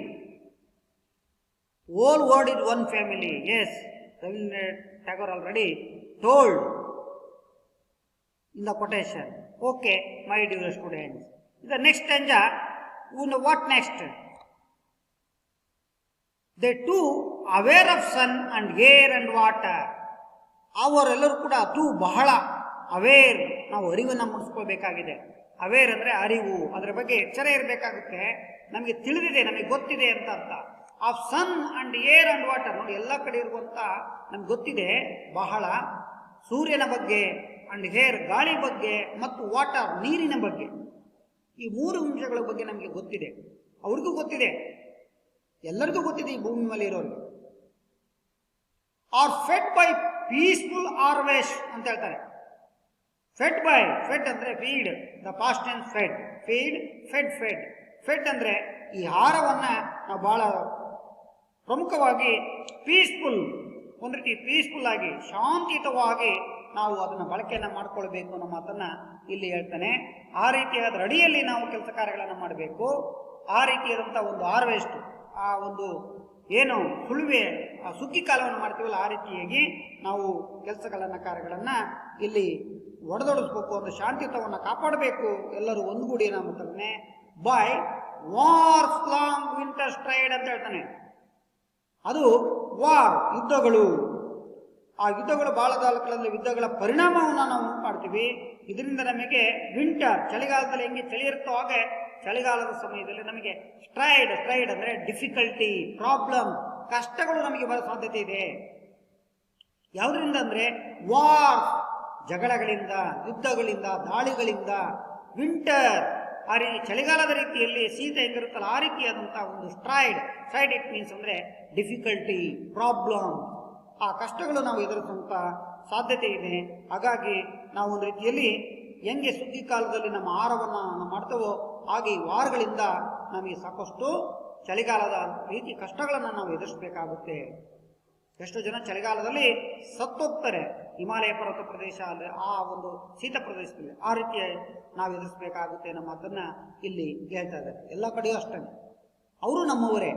whole world is one family. Yes, Rabindranath Tagore already told in the quotation. Okay, my dear students, the next stanza, you know what next? They to aware of sun and air and water. ಅವರೆಲ್ಲರೂ ಕೂಡ to ಬಹಳ aware, ನಾವು ಅರಿವನ್ನು ಮೂಡಿಸ್ಕೋಬೇಕಾಗಿದೆ. Aware ಅಂದರೆ ಅರಿವು, ಅದರ ಬಗ್ಗೆ ಎಚ್ಚರ ಇರಬೇಕಾಗುತ್ತೆ. ನಮಗೆ ತಿಳಿದಿದೆ, ನಮಗೆ ಗೊತ್ತಿದೆ ಅಂತ ಅರ್ಥ. Of sun and air and water, ನೋಡಿ ಎಲ್ಲ ಕಡೆ ಇರುವಂತ ನಮ್ಗೆ ಗೊತ್ತಿದೆ ಬಹಳ. ಸೂರ್ಯನ ಬಗ್ಗೆ ಅಂಡ್ ಏರ್ ಗಾಳಿ ಬಗ್ಗೆ ಮತ್ತು ವಾಟರ್ ನೀರಿನ ಬಗ್ಗೆ, ಈ 3 ಅಂಶಗಳ ಬಗ್ಗೆ ನಮಗೆ ಗೊತ್ತಿದೆ. ಅವ್ರಿಗೂ ಗೊತ್ತಿದೆ, ಎಲ್ಲರಿಗೂ ಗೊತ್ತಿದೆ ಈ ಭೂಮಿ ಮೇಲೆ ಇರೋರಿಗೆ. ಆರ್ ಫೆಡ್ ಬೈ ಪೀಸ್ಫುಲ್ ಆರ್ವೇಶ್ ಅಂತ ಹೇಳ್ತಾರೆ. ಫೆಡ್ ಬೈ, ಫೆಡ್ ಅಂದ್ರೆ feed, the past tense Fed, feed, Fed, Fed. Fed ಅಂದ್ರೆ ಈ ಆಹಾರವನ್ನ ನಾವು ಬಹಳ ಪ್ರಮುಖವಾಗಿ ಪೀಸ್ಫುಲ್, ಒಂದು ರೀತಿ ಪೀಸ್ಫುಲ್ ಆಗಿ ಶಾಂತಿಯುತವಾಗಿ ನಾವು ಅದನ್ನ ಬಳಕೆಯನ್ನ ಮಾಡ್ಕೊಳ್ಬೇಕು ಅನ್ನೋ ಮಾತನ್ನ ಇಲ್ಲಿ ಹೇಳ್ತಾನೆ. ಆ ರೀತಿಯಾದ ಅಡಿಯಲ್ಲಿ ನಾವು ಕೆಲಸ ಕಾರ್ಯಗಳನ್ನ ಮಾಡಬೇಕು. ಆ ರೀತಿಯಾದಂತಹ ಒಂದು ಹಾರ್ವೆಸ್ಟ್, ಆ ಒಂದು ಏನು ಸುಳುವೆ, ಆ ಸುಗ್ಗಿ ಕಾಲವನ್ನು ಮಾಡ್ತೀವಲ್ಲ, ಆ ರೀತಿಯಾಗಿ ನಾವು ಕೆಲಸಗಳನ್ನ ಕಾರ್ಯಗಳನ್ನ ಇಲ್ಲಿ ಒಡೆದೊಡಿಸ್ಬೇಕು, ಒಂದು ಶಾಂತಿಯುತವನ್ನು ಕಾಪಾಡಬೇಕು, ಎಲ್ಲರೂ ಒಂದುಗೂಡಿ ನಮ್ಮ ತರನೇ. By wars long winter stride ಅಂತ ಹೇಳ್ತಾನೆ. ಅದು ವಾರ್, ಯುದ್ಧಗಳು. ಆ ಯುದ್ಧಗಳು ಬಹಳ ಕಾಲಗಳಲ್ಲಿ ಯುದ್ಧಗಳ ಪರಿಣಾಮವನ್ನು ನಾವು ಉಂಟು ಮಾಡ್ತೀವಿ. ಇದರಿಂದ ನಮಗೆ ವಿಂಟರ್, ಚಳಿಗಾಲದಲ್ಲಿ ಹೆಂಗೆ ಚಳಿ ಇರುತ್ತೋ ಹಾಗೆ ಚಳಿಗಾಲದ ಸಮಯದಲ್ಲಿ ನಮಗೆ ಸ್ಟ್ರೈಡ್, ಸ್ಟ್ರೈಡ್ ಅಂದ್ರೆ ಡಿಫಿಕಲ್ಟಿ, ಪ್ರಾಬ್ಲಮ್, ಕಷ್ಟಗಳು ನಮಗೆ ಬರೋ ಸಾಧ್ಯತೆ ಇದೆ. ಯಾವುದರಿಂದ ಅಂದ್ರೆ ವಾರ್, ಜಗಳಗಳಿಂದ, ಯುದ್ಧಗಳಿಂದ, ದಾಳಿಗಳಿಂದ. ವಿಂಟರ್, ಆ ರೀತಿ ಚಳಿಗಾಲದ ರೀತಿಯಲ್ಲಿ ಶೀತ ಹೆಂಗಿರುತ್ತಲ್ಲ ಆ ರೀತಿಯಾದಂತಹ ಒಂದು ಸ್ಟ್ರೈಡ್. ಸ್ಟ್ರೈಡ್ ಇಟ್ ಮೀನ್ಸ್ ಅಂದ್ರೆ ಡಿಫಿಕಲ್ಟಿ, ಪ್ರಾಬ್ಲಮ್, ಆ ಕಷ್ಟಗಳು ನಾವು ಎದುರಿಸುವಂತ ಸಾಧ್ಯತೆ ಇದೆ. ಹಾಗಾಗಿ ನಾವು ಒಂದು ರೀತಿಯಲ್ಲಿ ಹೆಂಗೆ ಸುಗ್ಗಿ ಕಾಲದಲ್ಲಿ ನಮ್ಮ ಆಹಾರವನ್ನು ನಾವು ಮಾಡ್ತೇವೋ ಹಾಗೆ ಈ ವಾರಗಳಿಂದ ನಮಗೆ ಸಾಕಷ್ಟು ಚಳಿಗಾಲದ ರೀತಿ ಕಷ್ಟಗಳನ್ನು ನಾವು ಎದುರಿಸಬೇಕಾಗುತ್ತೆ. ಎಷ್ಟೋ ಜನ ಚಳಿಗಾಲದಲ್ಲಿ ಸತ್ತೋಗ್ತಾರೆ ಹಿಮಾಲಯ ಪರ್ವತ ಪ್ರದೇಶ, ಆ ಒಂದು ಶೀತ ಪ್ರದೇಶದಲ್ಲಿ. ಆ ರೀತಿ ನಾವು ಎದುರಿಸಬೇಕಾಗುತ್ತೆ ನಮ್ಮ ಮಾತನ್ನ ಇಲ್ಲಿ ಹೇಳ್ತಾ ಇದ್ದಾರೆ. ಎಲ್ಲ ಕಡೆಯೂ ಅಷ್ಟೇ, ಅವರು ನಮ್ಮವರೇ.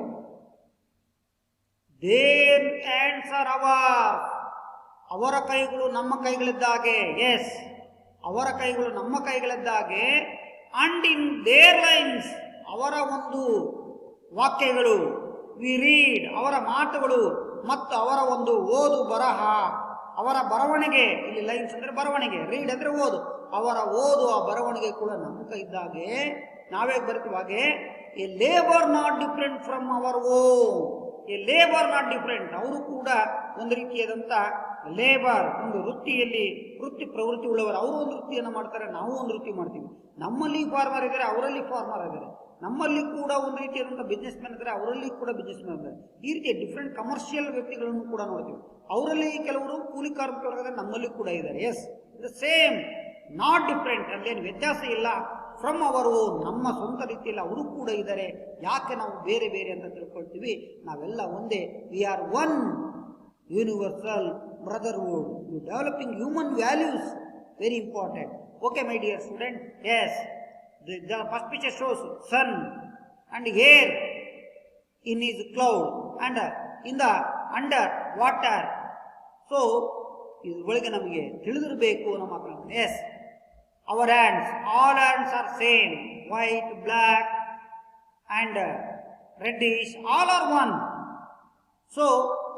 ದೇರ್ ಹ್ಯಾಂಡ್ಸ್ ಆರ್ ಅವರ್ಸ್, ಅವರ ಕೈಗಳು ನಮ್ಮ ಕೈಗಳಿದ್ದಾಗೆ. ಎಸ್, ಅವರ ಕೈಗಳು ನಮ್ಮ ಕೈಗಳಿದ್ದಾಗೆ. ಅಂಡ್ ಇನ್ ದೇರ್ ಲೈನ್ಸ್, ಅವರ ಒಂದು ವಾಕ್ಯಗಳು. ವಿ ರೀಡ್, ಅವರ ಮಾತುಗಳು ಮತ್ತು ಅವರ ಒಂದು ಓದು ಬರಹ, ಅವರ ಬರವಣಿಗೆ. ಇಲ್ಲಿ ಲೈನ್ಸ್ ಅಂದ್ರೆ ಬರವಣಿಗೆ, ರೀಡ್ ಅಂದ್ರೆ ಓದು. ಅವರ ಓದು, ಆ ಬರವಣಿಗೆ ಕೂಡ ನಮ್ಮ ಕೈ ಇದ್ದಾಗೆ. ನಾವೇ ಬರ್ತೀವಿ ಹಾಗೆ. A labour not different from our own. A labour not different, ಅವರು ಕೂಡ ಒಂದು ರೀತಿಯಾದಂಥ ಲೇಬರ್, ಒಂದು ವೃತ್ತಿಯಲ್ಲಿ ವೃತ್ತಿ ಪ್ರವೃತ್ತಿ ಉಳ್ಳವರು. ಅವರು ಒಂದು ವೃತ್ತಿಯನ್ನು ಮಾಡ್ತಾರೆ, ನಾವು ಒಂದು ವೃತ್ತಿ ಮಾಡ್ತೀವಿ. ನಮ್ಮಲ್ಲಿ ಫಾರ್ಮರ್ ಇದ್ದಾರೆ, ಅವರಲ್ಲಿ ಫಾರ್ಮರ್ ಇದ್ದಾರೆ. ನಮ್ಮಲ್ಲಿ ಕೂಡ ಒಂದು ರೀತಿಯಾದಂಥ ಬಿಸ್ನೆಸ್ ಮ್ಯಾನ್ ಇದ್ದಾರೆ, ಅವರಲ್ಲಿ ಕೂಡ ಬಿಸ್ನೆಸ್ ಮ್ಯಾನ್ ಇದ್ದಾರೆ. ಈ ರೀತಿಯ ಡಿಫ್ರೆಂಟ್ ಕಮರ್ಷಿಯಲ್ ವ್ಯಕ್ತಿಗಳನ್ನು ಕೂಡ ನೋಡ್ತೀವಿ. ಅವರಲ್ಲಿ ಕೆಲವರು ಕೂಲಿ ಕಾರ್ಮಿಕರು, ನಮ್ಮಲ್ಲಿ ಕೂಡ ಇದ್ದಾರೆ. Yes, the same, not different, ಅಲ್ಲೇನು ವ್ಯತ್ಯಾಸ ಇಲ್ಲ. ಫ್ರಮ್ ಅವರು, ನಮ್ಮ ಸ್ವಂತ ರೀತಿಯಲ್ಲಿ ಅವರು ಕೂಡ ಇದ್ದಾರೆ. ಯಾಕೆ ನಾವು ಬೇರೆ ಬೇರೆ ಅಂತ ತಿಳ್ಕೊಳ್ತೀವಿ? ನಾವೆಲ್ಲ ಒಂದೇ. We are one, universal brotherhood, developing human values, very important. Okay my dear student, yes, the first picture shows sun and air in his cloud and in the under water. So ಇದು ಒಳಗೆ ನಮಗೆ ತಿಳಿದಿರಬೇಕು ನಮ್ಮ ಮಕ್ಕಳು. Yes, our hands, all hands are same, white, black and reddish, all are one. So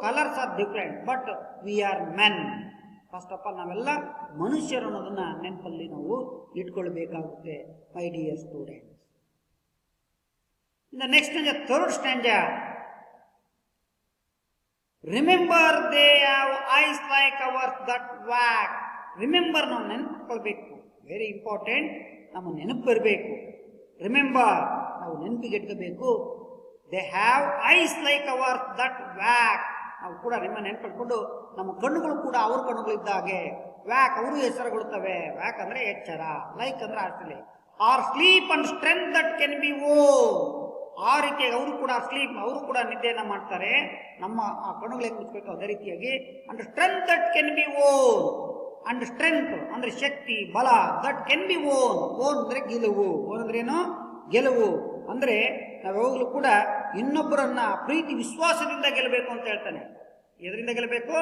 colors are different, but we are men. First of all ನಾವೆಲ್ಲ ಮನುಷ್ಯರು ಅನ್ನೋದನ್ನ ನೆನಪಲ್ಲಿ ನಾವು ಇಟ್ಕೊಳ್ಬೇಕಾಗುತ್ತೆ my dear students. In the next third stanza, remember they have eyes like ours that wake. Remember, ನಾವು ನೆನಪಿಟ್ಕೊಳ್ಬೇಕು, very important. ನಮ್ಮ ನೆನಪು ಬರಬೇಕು. ರಿಮೆಂಬರ್, ನಾವು ನೆನಪಿಗೆಟ್ಕೋಬೇಕು. They have eyes like ours that wake. ನಾವು ಕೂಡ ನಿಮ್ಮ ನೆನಪಿಟ್ಕೊಂಡು ನಮ್ಮ ಕಣ್ಣುಗಳು ಕೂಡ ಅವ್ರ ಕಣ್ಣುಗಳಿದ್ದಾಗೆ. ವ್ಯಾಕ್, ಅವರು ಹೆಸರುಗೊಳ್ತವೆ. ವ್ಯಾಕ್ ಅಂದ್ರೆ ಎಚ್ಚರ, ಲೈಕ್ ಅಂದ್ರೆ Australia. Are sleep and strength that can be ಓ. ಆ ರೀತಿಯಾಗಿ ಅವರು ಕೂಡ ಸ್ಲೀಪ್, ಅವರು ಕೂಡ ನಿದ್ದೆಯನ್ನ ಮಾಡ್ತಾರೆ. ನಮ್ಮ ಆ ಕಣ್ಣುಗಳು ಹೆಂಗ್ ಮುಚ್ಚಬೇಕು ಅದೇ ರೀತಿಯಾಗಿ. And strength that can B own. And strength ಅಂದ್ರೆ ಶಕ್ತಿ, ಬಲ. That can B own. Own ಅಂದ್ರೆ ಗೆಲುವು. ಓನ್ ಅಂದ್ರೆ ಏನು? ಗೆಲುವು. ಅಂದ್ರೆ ನಾವು ಯಾವಾಗಲೂ ಕೂಡ ಇನ್ನೊಬ್ಬರನ್ನ ಪ್ರೀತಿ ವಿಶ್ವಾಸದಿಂದ ಗೆಲ್ಲಬೇಕು ಅಂತ ಹೇಳ್ತಾನೆ. ಎದರಿಂದ ಗೆಲ್ಲಬೇಕು?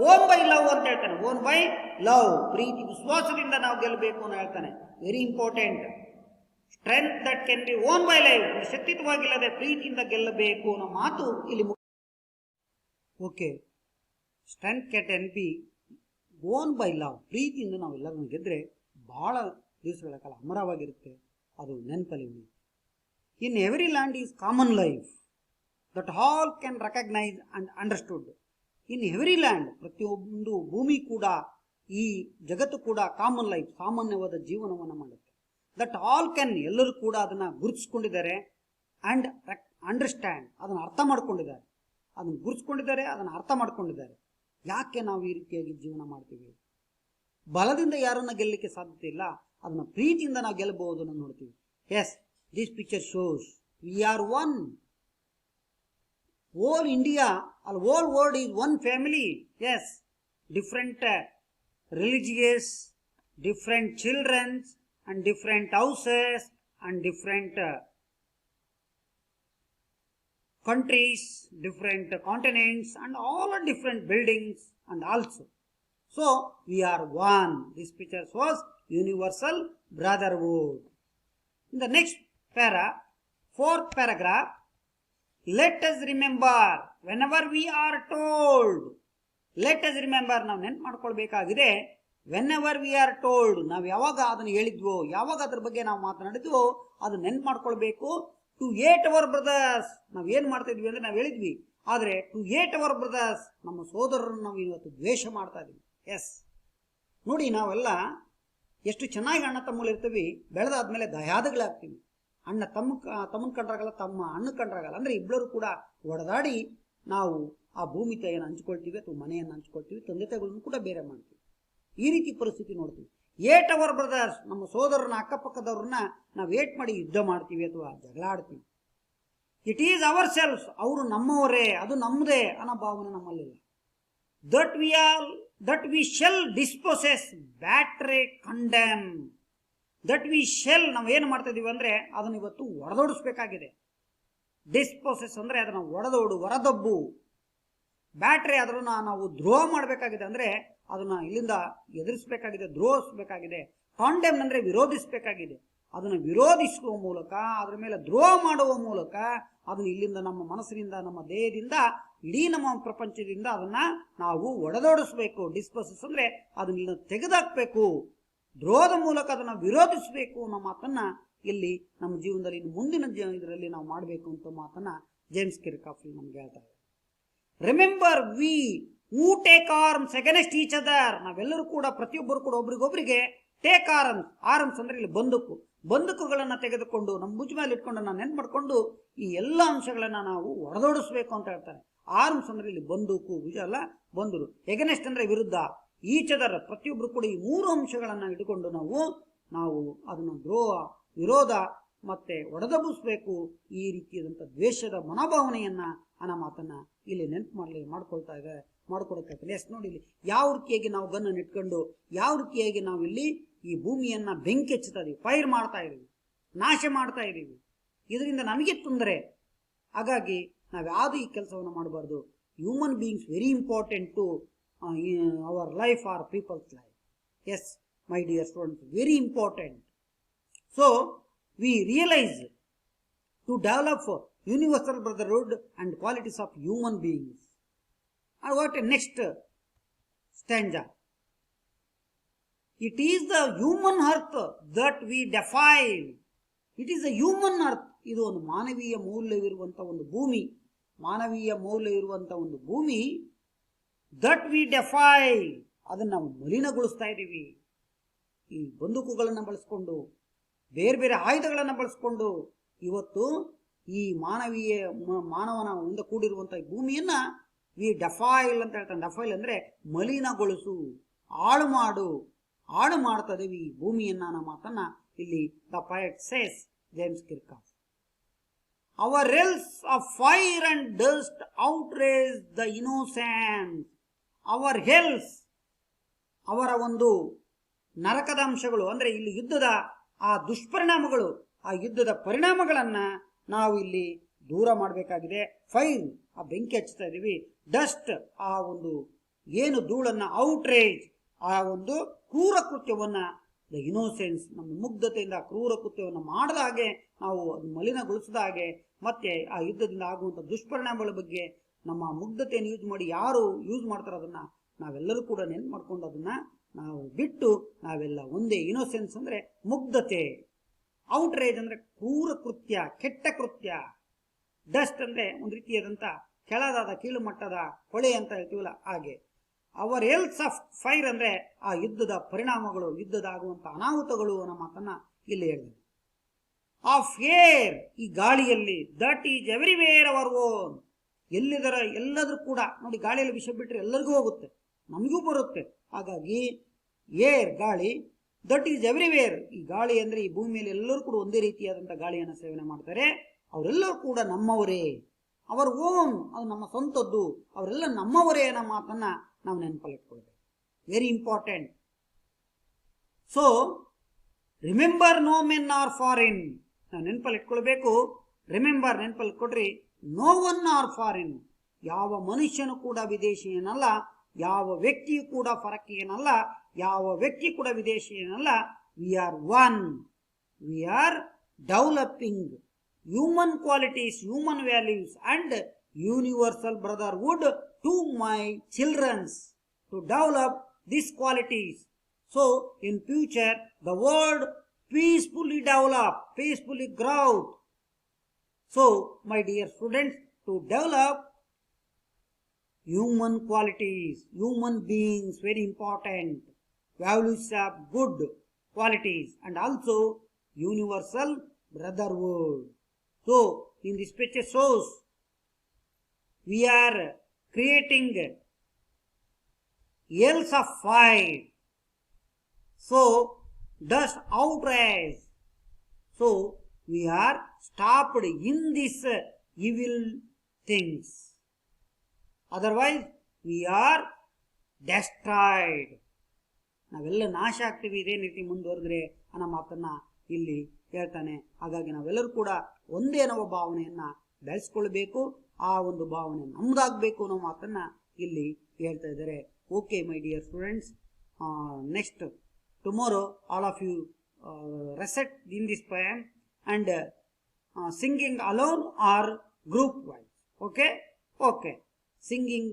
ಓನ್ ಬೈ ಲವ್ ಅಂತ ಹೇಳ್ತಾನೆ. ಓನ್ ಬೈ ಲವ್, ಪ್ರೀತಿ ವಿಶ್ವಾಸದಿಂದ ನಾವು ಗೆಲ್ಲಬೇಕು ಅಂತ ಹೇಳ್ತಾನೆ. Very important. Strength that can be won by life, ಶಕ್ತಿತ್ವವಾಗಿಲ್ಲದೆ ಪ್ರೀತಿಯಿಂದ ಗೆಲ್ಲಬೇಕು ಅನ್ನೋ ಮಾತು ಇಲ್ಲಿ okay, strength can be gone by love. ಪ್ರೀತಿಯಿಂದ ನಾವು ಎಲ್ಲರನ್ನು ಗೆದ್ರೆ ಬಹಳ ದಿವಸಗಳ ಕಾಲ ಅಮರವಾಗಿರುತ್ತೆ. ಅದು ನೆನಪಲ್ಲಿ ಉಳಿಯುತ್ತೆ. In every land is common life that all can recognise and understood. In every land, ಪ್ರತಿಯೊಂದು ಭೂಮಿ ಕೂಡ, ಈ ಜಗತ್ತು ಕೂಡ ಕಾಮನ್ ಲೈಫ್, ಸಾಮಾನ್ಯವಾದ ಜೀವನವನ್ನು ಮಾಡುತ್ತೆ. ದಟ್ ಆಲ್ ಕ್ಯಾನ್, ಎಲ್ಲರೂ ಕೂಡ ಅದನ್ನು ಗುರುತಿಸ್ಕೊಂಡಿದ್ದಾರೆ. ಅಂಡ್ ಅಂಡರ್ಸ್ಟ್ಯಾಂಡ್, ಅದನ್ನು ಅರ್ಥ ಮಾಡ್ಕೊಂಡಿದ್ದಾರೆ. ಅದನ್ನು ಗುರುತಿಸ್ಕೊಂಡಿದ್ದಾರೆ, ಅದನ್ನು ಅರ್ಥ ಮಾಡ್ಕೊಂಡಿದ್ದಾರೆ. ಯಾಕೆ ನಾವು ಈ ರೀತಿಯಾಗಿ ಜೀವನ ಮಾಡ್ತೀವಿ? ಬಲದಿಂದ ಯಾರನ್ನ ಗೆಲ್ಲಲಿಕ್ಕೆ ಸಾಧ್ಯತೆ ಇಲ್ಲ, ಅದನ್ನ ಪ್ರೀತಿಯಿಂದ ನಾವು ಗೆಲ್ಲಬಹುದು ಅನ್ನೋದು ನೋಡ್ತೀವಿ. Yes, this picture shows we are one. All India, all whole world is one family. Yes, different religious, different children and different houses and different countries, different continents, and all are different buildings and also. So we are one. This picture shows universal brotherhood. In the next fourth paragraph, let us remember whenever we are told. Let us remember, ನಾವು ನೆನ್ಪು ಮಾಡ್ಕೊಳ್ಬೇಕಾಗಿದೆ. whenever we are told, ನಾವು ಯಾವಾಗ ಅದನ್ನು ಹೇಳಿದ್ವೋ, ಯಾವಾಗ ಅದ್ರ ಬಗ್ಗೆ ನಾವು ಮಾತನಾಡಿದ್ವೋ, ಅದು ನೆನ್ಪು ಮಾಡ್ಕೊಳ್ಬೇಕು. ಟು ಏಟ್ ಅವರ್ ಬ್ರದರ್ಸ್, ನಾವು ಏನು ಮಾಡ್ತಾ ಇದ್ವಿ ಅಂದ್ರೆ ನಾವು ಹೇಳಿದ್ವಿ, ಆದರೆ ಟು ಏಟ್ ಅವರ್ ಬ್ರದರ್ಸ್, ನಮ್ಮ ಸೋದರರನ್ನು ನಾವು ಇವತ್ತು ದ್ವೇಷ ಮಾಡ್ತಾ ಇದ್ವಿ. ಎಸ್, ನೋಡಿ, ನಾವೆಲ್ಲ ಎಷ್ಟು ಚೆನ್ನಾಗಿ ಅಣ್ಣ ತಮ್ಮಗಳು ಇರ್ತೀವಿ, ಬೆಳೆದಾದ್ಮೇಲೆ ದಯಾದಗಳಾಗ್ತೀವಿ. ಅಣ್ಣ ತಮ್ಮನ ಕಂಡ್ರಾಗಲ್ಲ, ತಮ್ಮ ಅಣ್ಣ ಕಂಡ್ರಾಗಲ್ಲ. ಅಂದ್ರೆ ಇಬ್ಬರು ಕೂಡ ಒಡೆದಾಡಿ ನಾವು ಆ ಭೂಮಿ ತಾಯಿಯನ್ನು ಹಂಚ್ಕೊಳ್ತೀವಿ, ಅಥವಾ ಮನೆಯನ್ನು ಹಂಚ್ಕೊಳ್ತೀವಿ, ತಂದೆ ತಾಯಿಗಳನ್ನು ಕೂಡ ಬೇರೆ ಮಾಡ್ತೀವಿ. ಈ ರೀತಿ ಪರಿಸ್ಥಿತಿ ನೋಡ್ತೀವಿ. ಏಟ್ ಅವರ್ ಬ್ರದರ್ಸ್, ನಮ್ಮ ಸೋದರನ ಅಕ್ಕಪಕ್ಕದವ್ರನ್ನ ನಾವು ಏಟ್ ಮಾಡಿ ಯುದ್ಧ ಮಾಡ್ತೀವಿ ಅಥವಾ ಜಗಳ ಆಡ್ತೀವಿ. ಇಟ್ ಈಸ್ ಅವರ್ ಸೆಲ್ಫ್, ಅವರು ನಮ್ಮವರೇ, ಅದು ನಮ್ಮದೇ ಅನ್ನೋ ಭಾವನೆ ನಮ್ಮಲ್ಲಿಲ್ಲ. That we shall dispossess, betray condemn. That we shall, ನಾವು ಏನು ಮಾಡ್ತಾ ಇದೀವಿ ಅಂದ್ರೆ ಅದನ್ನು ಇವತ್ತು ಒಡೆದೋಡಿಸ್ಬೇಕಾಗಿದೆ. ಡಿಸ್ಪೋಸೆಸ್ ಅಂದ್ರೆ ಅದನ್ನು ಒಡೆದೋಡು, ಹೊರದಬ್ಬು. ಬ್ಯಾಟ್ರಿ ಅದನ್ನ ನಾವು ದ್ರೋಹ ಮಾಡಬೇಕಾಗಿದೆ, ಅಂದ್ರೆ ಅದನ್ನ ಇಲ್ಲಿಂದ ಎದುರಿಸಬೇಕಾಗಿದೆ, ದ್ರೋಹಿಸಬೇಕಾಗಿದೆ. ಕಾಂಡೆಮ್ ಅಂದ್ರೆ ವಿರೋಧಿಸಬೇಕಾಗಿದೆ. ಅದನ್ನು ವಿರೋಧಿಸುವ ಮೂಲಕ, ಅದರ ಮೇಲೆ ದ್ರೋಹ ಮಾಡುವ ಮೂಲಕ, ಅದನ್ನು ಇಲ್ಲಿಂದ ನಮ್ಮ ಮನಸ್ಸಿನಿಂದ, ನಮ್ಮ ದೇಹದಿಂದ, ಇಡೀ ನಮ್ಮ ಪ್ರಪಂಚದಿಂದ ಅದನ್ನ ನಾವು ಒಡೆದೋಡಿಸ್ಬೇಕು. ಡಿಸ್ಪೋಸಸ್ ಅಂದ್ರೆ ಅದನ್ನ ತೆಗೆದಾಕ್ಬೇಕು. ದ್ರೋಹದ ಮೂಲಕ ಅದನ್ನು ವಿರೋಧಿಸಬೇಕು ಅನ್ನೋ ಮಾತನ್ನ ಇಲ್ಲಿ ನಮ್ಮ ಜೀವನದಲ್ಲಿ ಮುಂದಿನ ಇದರಲ್ಲಿ ನಾವು ಮಾಡಬೇಕು ಅಂತ ಮಾತನ್ನ ಜೇಮ್ಸ್ ಕಿರ್ಕಾಫ್ ನಮ್ಗೆ ಹೇಳ್ತಾರೆ. Remember we who take arms against each other. ನಾವೆಲ್ಲರೂ ಕೂಡ, ಪ್ರತಿಯೊಬ್ಬರು ಕೂಡ ಒಬ್ರಿಗೊಬ್ರಿಗೆ ಟೇಕ್ ಆರ್ಮ್ಸ್. ಆರ್ಮ್ಸ್ ಅಂದ್ರೆ ಇಲ್ಲಿ ಬಂದೂಕುಗಳನ್ನ ತೆಗೆದುಕೊಂಡು ನಮ್ಮ ಭುಜ ಮೇಲೆ ಇಟ್ಕೊಂಡು ನಾವು ನೆನ್ಪು ಮಾಡ್ಕೊಂಡು ಈ ಎಲ್ಲ ಅಂಶಗಳನ್ನ ನಾವು ಹೊಡೆದೋಡಿಸ್ಬೇಕು ಅಂತ ಹೇಳ್ತಾರೆ. ಆರ್ಮ್ಸ್ ಅಂದ್ರೆ ಇಲ್ಲಿ ಬಂದೂಕು, ಭುಜ ಅಲ್ಲ, ಬಂದೂರು. ಎಗನೆಸ್ಟ್ ಅಂದ್ರೆ ವಿರುದ್ಧ, ಈಚದರ, ಪ್ರತಿಯೊಬ್ರು ಕೂಡ ಈ ಮೂರು ಅಂಶಗಳನ್ನ ಇಟ್ಕೊಂಡು ನಾವು ಅದನ್ನು ದ್ರೋಹ, ವಿರೋಧ ಮತ್ತೆ ಒಡೆದಬ್ಬಿಸ್ಬೇಕು. ಈ ರೀತಿಯಾದಂಥ ದ್ವೇಷದ ಮನೋಭಾವನೆಯನ್ನ ಅನ್ನೋ ಮಾತನ್ನ ಇಲ್ಲಿ ನೆನಪು ಮಾಡ್ಕೊಳ್ತಾ ಇದ್ದಾರೆ, ಮಾಡ್ಕೊಡಕ್ಕೆ. ಎಸ್, ನೋಡಿ ಇಲ್ಲಿ ಯಾವ ರೀತಿಯಾಗಿ ನಾವು ಗನ್ನನ್ನು ಇಟ್ಕೊಂಡು ಯಾವ ರೀತಿಯಾಗಿ ನಾವು ಇಲ್ಲಿ ಈ ಭೂಮಿಯನ್ನ ಬೆಂಕಿ ಹಚ್ಚುತ್ತಾ ಇದೀವಿ, ಫೈರ್ ಮಾಡ್ತಾ ಇದೀವಿ, ನಾಶ ಮಾಡ್ತಾ ಇದೀವಿ. ಇದರಿಂದ ನಮಗೆ ತೊಂದರೆ. ಹಾಗಾಗಿ ನಾವು ಯಾವುದು ಈ ಕೆಲಸವನ್ನು ಮಾಡಬಾರ್ದು. Human beings very important to our life or people's life. Yes, my dear students, very important. So we realize to develop universal brotherhood and qualities of human beings. And what next stanza? It is the human earth that we defy. It is a human earth. ಇದು ಒಂದು ಮಾನವೀಯ ಮೌಲ್ಯವಿರುವಂತ ಒಂದು ಭೂಮಿ, ಮಾನವೀಯ ಮೌಲ್ಯವಿರುವಂತ ಒಂದು ಭೂಮಿ. That we ಡೆಫೈ, ಅದನ್ನು ನಾವು ಮಲಿನಗೊಳಿಸ್ತಾ ಇದ್ದೀವಿ. ಈ ಬಂದೂಕುಗಳನ್ನು ಬಳಸ್ಕೊಂಡು, ಬೇರೆ ಬೇರೆ ಆಯುಧಗಳನ್ನು ಬಳಸ್ಕೊಂಡು ಇವತ್ತು ಈ ಮಾನವನ ಇಂದ ಕೂಡಿರುವಂಥ ಭೂಮಿಯನ್ನ ವಿ ಡೆಫೈಲ್ ಅಂತ ಹೇಳ್ತಾನೆ. ಡೆಫೈಲ್ ಅಂದ್ರೆ ಮಲಿನಗೊಳಿಸು, ಹಾಳು ಮಾಡ್ತಾ ಇದೀವಿ ಈ ಭೂಮಿಯನ್ನ ಅನ್ನೋ ಮಾತನ್ನ ಇಲ್ಲಿ the poet says, James Kirkup. Our hells of fire and dust outrage the innocence. Our hells, ಅವರ ಒಂದು ನರಕದ ಅಂಶಗಳು, ಅಂದ್ರೆ ಇಲ್ಲಿ ಯುದ್ಧದ ಆ ದುಷ್ಪರಿಣಾಮಗಳು, ಆ ಯುದ್ಧದ ಪರಿಣಾಮಗಳನ್ನ ನಾವು ಇಲ್ಲಿ ದೂರ ಮಾಡಬೇಕಾಗಿದೆ. ಫೈರ್, ಆ ಬೆಂಕಿ ಹಚ್ಚುತ್ತಾ ಇದೀವಿ. ಡಸ್ಟ್, ಆ ಒಂದು ಏನು ಧೂಳನ್ನ, ಔಟ್ರೇಜ್, ಆ ಒಂದು ಕ್ರೂರ ಕೃತ್ಯವನ್ನ, ದ ಇನ್ನೋಸೆನ್ಸ್, ನಮ್ಮ ಮುಗ್ಧತೆಯಿಂದ ಕ್ರೂರ ಕೃತ್ಯವನ್ನು ಮಾಡದ ಹಾಗೆ ನಾವು ಅದು ಮಲಿನಗೊಳಿಸದ ಹಾಗೆ, ಮತ್ತೆ ಆ ಯುದ್ಧದಿಂದ ಆಗುವಂಥ ದುಷ್ಪರಿಣಾಮಗಳ ಬಗ್ಗೆ ನಮ್ಮ ಮುಗ್ಧತೆಯನ್ನು ಯೂಸ್ ಮಾಡಿ ಯಾರು ಯೂಸ್ ಮಾಡ್ತಾರೋ ಅದನ್ನ ನಾವೆಲ್ಲರೂ ಕೂಡ ನೆನ್ಪು ಮಾಡ್ಕೊಂಡು ಅದನ್ನ ನಾವು ಬಿಟ್ಟು ನಾವೆಲ್ಲ ಒಂದೇ. ಇನೋಸೆನ್ಸ್ ಅಂದ್ರೆ ಮುಗ್ಧತೆ, ಔಟ್ರೇಜ್ ಅಂದ್ರೆ ಕ್ರೂರ ಕೃತ್ಯ, ಕೆಟ್ಟ ಕೃತ್ಯ, ಡಸ್ಟ್ ಅಂದ್ರೆ ಒಂದು ರೀತಿಯಾದಂತ ಕೆಳದಾದ ಕೀಳು ಮಟ್ಟದ ಹೊಳೆ ಅಂತ ಹೇಳ್ತೀವಲ್ಲ ಹಾಗೆ. ಅವರ್ ಎಲ್ಸ್ ಆಫ್ ಫೈರ್ ಅಂದ್ರೆ ಆ ಯುದ್ಧದ ಪರಿಣಾಮಗಳು, ಯುದ್ಧದ ಆಗುವಂತ ಅನಾಹುತಗಳು ನಮ್ಮ ಮಾತನ್ನ ಇಲ್ಲಿ ಹೇಳಿದೆ. ಆಫ್ ಏರ್, ಈ ಗಾಳಿಯಲ್ಲಿ, that is everywhere our own, ಎಲ್ಲದರೂ ಕೂಡ ನೋಡಿ, ಗಾಳಿಯಲ್ಲಿ ವಿಷ ಬಿಟ್ಟರೆ ಎಲ್ಲರಿಗೂ ಹೋಗುತ್ತೆ, ನಮಗೂ ಬರುತ್ತೆ. ಹಾಗಾಗಿ ಏರ್ ಗಾಳಿ, ದಟ್ ಈಸ್ ಎವ್ರಿವೇರ್, ಈ ಗಾಳಿ ಅಂದ್ರೆ ಈ ಭೂಮಿಯಲ್ಲಿ ಎಲ್ಲರೂ ಕೂಡ ಒಂದೇ ರೀತಿಯಾದಂಥ ಗಾಳಿಯನ್ನು ಸೇವನೆ ಮಾಡ್ತಾರೆ. ಅವರೆಲ್ಲರೂ ಕೂಡ ನಮ್ಮವರೇ, ಅವರ್ ಓನ್, ಅದು ನಮ್ಮ ಸ್ವಂತದ್ದು, ಅವರೆಲ್ಲ ನಮ್ಮವರೇ ಅನ್ನೋ ಮಾತನ್ನ ನಾವು ನೆನಪಲ್ಲಿಟ್ಕೊಳ್ಬೇಕು. Very important. So remember no men are foreign, ನಾವು ನೆನಪಲ್ಲಿ ಇಟ್ಕೊಳ್ಬೇಕು. ರಿಮೆಂಬರ್, ನೆನಪಲ್ಲಿ ಕೊಡ್ರಿ, ನೋ ಒನ್ ಆರ್ ಫಾರಿನ್, ಯಾವ ಮನುಷ್ಯನು ಕೂಡ ವಿದೇಶಿಯನಲ್ಲ, ಯಾವ ವ್ಯಕ್ತಿಯು ಕೂಡ ಫರಕೀಯನಲ್ಲ, ಯಾವ ವ್ಯಕ್ತಿ ಕೂಡ ವಿದೇಶಿಯನಲ್ಲ. We are one, we are developing human qualities, human values and universal brotherhood to my children to develop these qualities. So in future the world peacefully develop, peacefully grow. So my dear students, to develop human qualities, human beings, very important, values of good qualities and also universal brotherhood. So in this picture shows we are creating yells of fire, so dust outrage, so we are stopped in these evil things, otherwise we are destroyed. ನಾವೆಲ್ಲ ನಾಶ ಆಗ್ತೀವಿ ಇದೇ ರೀತಿ ಮುಂದುವರೆದ್ರೆ ಅನ್ನೋ ಮಾತನ್ನ ಇಲ್ಲಿ ಹೇಳ್ತಾನೆ. ಹಾಗಾಗಿ ನಾವೆಲ್ಲರೂ ಕೂಡ ಒಂದೇ ಅನ್ನೋ ಭಾವನೆಯನ್ನ ಬೆಳೆಸ್ಕೊಳ್ಬೇಕು, ಆ ಒಂದು ಭಾವನೆ ನಮ್ದಾಗಬೇಕು ಅನ್ನೋ ಮಾತನ್ನ ಇಲ್ಲಿ ಹೇಳ್ತಾ ಇದ್ದಾರೆ. Okay my dear students, next tomorrow all of you recite in this poem and singing alone or group wise. Okay okay, singing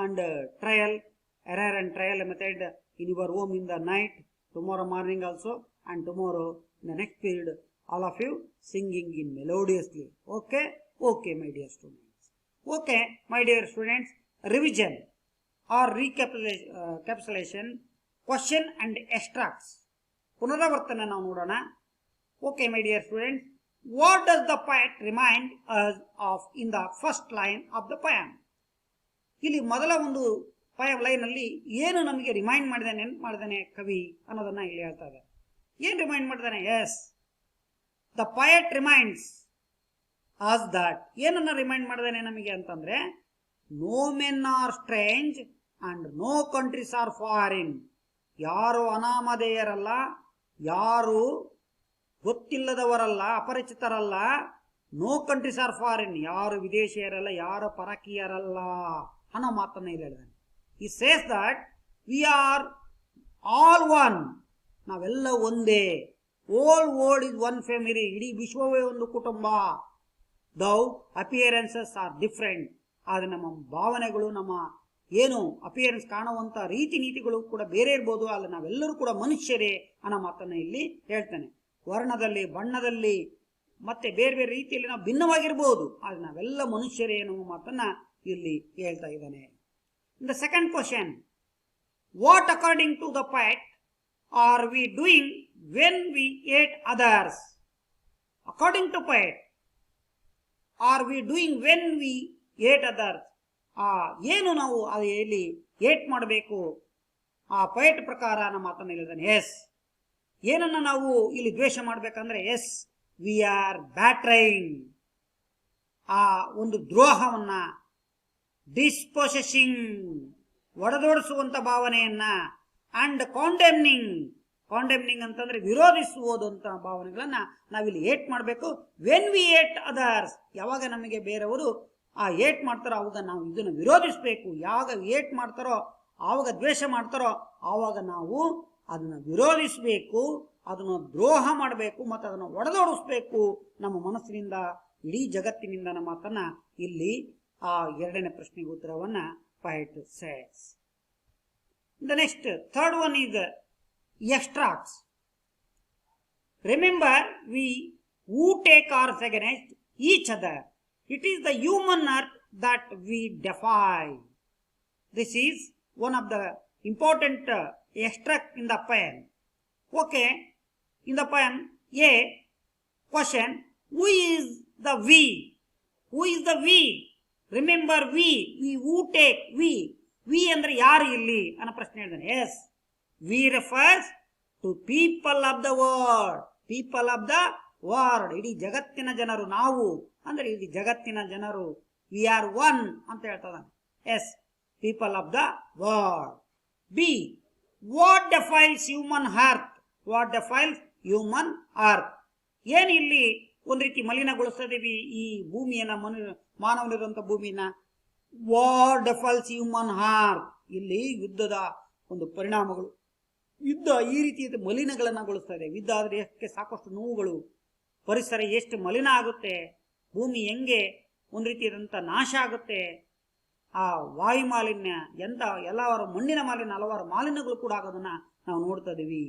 and trial, error and trial method in your home in the night, tomorrow morning also, and tomorrow in the next period all of you singing in melodiously. Okay okay my dear students. Okay my dear students, revision or recapitulation, question and extracts, ಪುನರಾವರ್ತನೆ ನಾವು ನೋಡೋಣ. Okay my dear students, what does the poet remind us of in the first line of the poem? ಇಲ್ಲಿ ಮೊದಲ ಒಂದು poem line ಅಲ್ಲಿ ಏನು ನಮಗೆ remind ಮಾಡಿದಾನೆ, ನೆನಪು ಮಾಡಿದಾನೆ ಕವಿ ಅನ್ನೋದನ್ನ ಇಲ್ಲಿ ಹೇಳ್ತಾ ಇದ್ದಾರೆ. ಏನ್ ರಿಮೈಂಡ್ ಮಾಡಿದಾನೆ? Yes, the poet reminds us that, ಏನನ್ನ ರಿಮೈಂಡ್ ಮಾಡಿದಾನೆ ನಮಗೆ ಅಂತಂದ್ರೆ, no men are strange and no countries are foreign, ಯಾರು ಅನಾಮಧೇಯರಲ್ಲ, ಯಾರು ಗೊತ್ತಿಲ್ಲದವರಲ್ಲ, ಅಪರಿಚಿತರಲ್ಲ. ನೋ ಕಂಟ್ರೀಸ್ ಆರ್ ಫಾರಿನ್, ಯಾರು ವಿದೇಶಿಯರಲ್ಲ, ಯಾರು ಪರಕೀಯರಲ್ಲ ಅನ್ನೋ ಮಾತನ್ನ ಇಲ್ಲಿ ಹೇಳಿದಾನೆ. He says that we are all one, ನಾವೆಲ್ಲ ಒಂದೇ. Whole world is one family, ಇಡೀ ವಿಶ್ವವೇ ಒಂದು ಕುಟುಂಬ. Though appearances are different, ಆದರೆ ನಮ್ಮ ಭಾವನೆಗಳು, ನಮ್ಮ ಏನು ಅಪಿಯರೆನ್ಸ್ ಕಾಣುವಂತ ರೀತಿ ನೀತಿಗಳು ಕೂಡ ಬೇರೆ ಇರ್ಬೋದು, ಅಲ್ಲ ನಾವೆಲ್ಲರೂ ಕೂಡ ಮನುಷ್ಯರೇ ಅನ್ನೋ ಮಾತನ್ನ ಇಲ್ಲಿ ಹೇಳ್ತಾನೆ. ವರ್ಣದಲ್ಲಿ, ಬಣ್ಣದಲ್ಲಿ ಮತ್ತೆ ಬೇರೆ ಬೇರೆ ರೀತಿಯಲ್ಲಿ ನಾವು ಭಿನ್ನವಾಗಿರ್ಬೋದು, ಆದ್ರೆ ನಾವೆಲ್ಲ ಮನುಷ್ಯರೇ ಅನ್ನುವ ಮಾತನ್ನ ಇಲ್ಲಿ ಹೇಳ್ತಾ ಇದ್ದಾನೆ. The second question, what according to the poet are we doing when we hate others? According to poet, are we doing when we hate others? ಏನು ನಾವು ಇಲ್ಲಿ ಹೇಟ್ ಮಾಡಬೇಕು ಆ ಪೊಯೆಟ್ ಪ್ರಕಾರ ನಮ್ಮ ಮಾತನ್ನ ಹೇಳಿದಾನೆ. ಎಸ್, ಏನನ್ನ ನಾವು ಇಲ್ಲಿ ದ್ವೇಷ ಮಾಡ್ಬೇಕಂದ್ರೆ, ಎಸ್, ವಿ ಆರ್ ಬ್ಯಾಟ್ರೈಂಗ್, ಆ ಒಂದು ದ್ರೋಹವನ್ನ, ಡಿಸ್ಪೊಸೆಸಿಂಗ್, ಒಡೆದೋಡಿಸುವಂತ ಭಾವನೆಯನ್ನ, ಅಂಡ್ ಕಾಂಡೆಮ್ನಿಂಗ್, ಕಾಂಡೆಮ್ನಿಂಗ್ ಅಂತಂದ್ರೆ ವಿರೋಧಿಸುವುದಂತ ಭಾವನೆಗಳನ್ನ ನಾವಿಲ್ಲಿ ಏಟ್ ಮಾಡಬೇಕು. ವೆನ್ ವಿ ಏಟ್ ಅದರ್ಸ್, ಯಾವಾಗ ನಮಗೆ ಬೇರೆಯವರು ಏಟ್ ಮಾಡ್ತಾರೋ ಅವಾಗ ನಾವು ಇದನ್ನು ವಿರೋಧಿಸಬೇಕು. ಯಾವಾಗ ಏಟ್ ಮಾಡ್ತಾರೋ, ಆವಾಗ ದ್ವೇಷ ಮಾಡ್ತಾರೋ ಆವಾಗ ನಾವು ಅದನ್ನ ವಿರೋಧಿಸಬೇಕು, ಅದನ್ನು ದ್ರೋಹ ಮಾಡಬೇಕು ಮತ್ತು ಅದನ್ನು ಒಡೆದೋಡಿಸ್ಬೇಕು ನಮ್ಮ ಮನಸ್ಸಿನಿಂದ, ಇಡೀ ಜಗತ್ತಿನಿಂದ ನಮ್ಮ ಮಾತನ್ನ ಇಲ್ಲಿ ಆ ಎರಡನೇ ಪ್ರಶ್ನೆಗೆ ಉತ್ತರವನ್ನ poet says. The next, third one is extracts. Remember, we who take ours against each other. It is the human earth that we defy. This is one of the important extract in the poem. Okay, in the poem, A question, who is the we? Who is the we? Remember, we who take, we ಅಂದ್ರೆ ಯಾರು ಇಲ್ಲಿ ಅನ್ನೋ ಪ್ರಶ್ನೆ ಹೇಳಿದಾನೆ. Yes, we refers to people of the world. People of the world, ಇಡೀ ಜಗತ್ತಿನ ಜನರು. ನಾವು ಅಂದ್ರೆ ಇಡೀ ಜಗತ್ತಿನ ಜನರು. ವಿ ಆರ್ ಒನ್ ಅಂತ ಹೇಳ್ತದಾನೆ. Yes, people of the world. B, what defiles human earth? What defiles human earth? ಏನ್ ಇಲ್ಲಿ ಒಂದ್ ರೀತಿ ಮಲಿನಗೊಳಿಸ್ತದೀವಿ ಈ ಭೂಮಿಯನ್ನ, ಮಾನವನಿರುವಂತ ಭೂಮಿನ. What defiles human earth? ಇಲ್ಲಿ ಯುದ್ಧದ ಒಂದು ಪರಿಣಾಮಗಳು. ಯುದ್ಧ ಈ ರೀತಿ ಮಲಿನಗಳನ್ನಗೊಳಿಸ್ತಾ ಇದೆ. ಯುದ್ಧ ಆದ್ರೆ ಎಷ್ಟು ಸಾಕಷ್ಟು ನೋವುಗಳು, ಪರಿಸರ ಎಷ್ಟು ಮಲಿನ ಆಗುತ್ತೆ, ಭೂಮಿ ಹೆಂಗೆ ಒಂದ್ ರೀತಿಯಾದಂತ ನಾಶ ಆಗುತ್ತೆ, ಆ ವಾಯು ಮಾಲಿನ್ಯ, ಎಂತ ಎಲ್ಲವರ ಮಣ್ಣಿನ ಮಾಲಿನ್ಯ, ಹಲವಾರು ಮಾಲಿನ್ಯಗಳು ಕೂಡ ಆಗೋದನ್ನ ನಾವು ನೋಡ್ತಾ ಇದೀವಿ.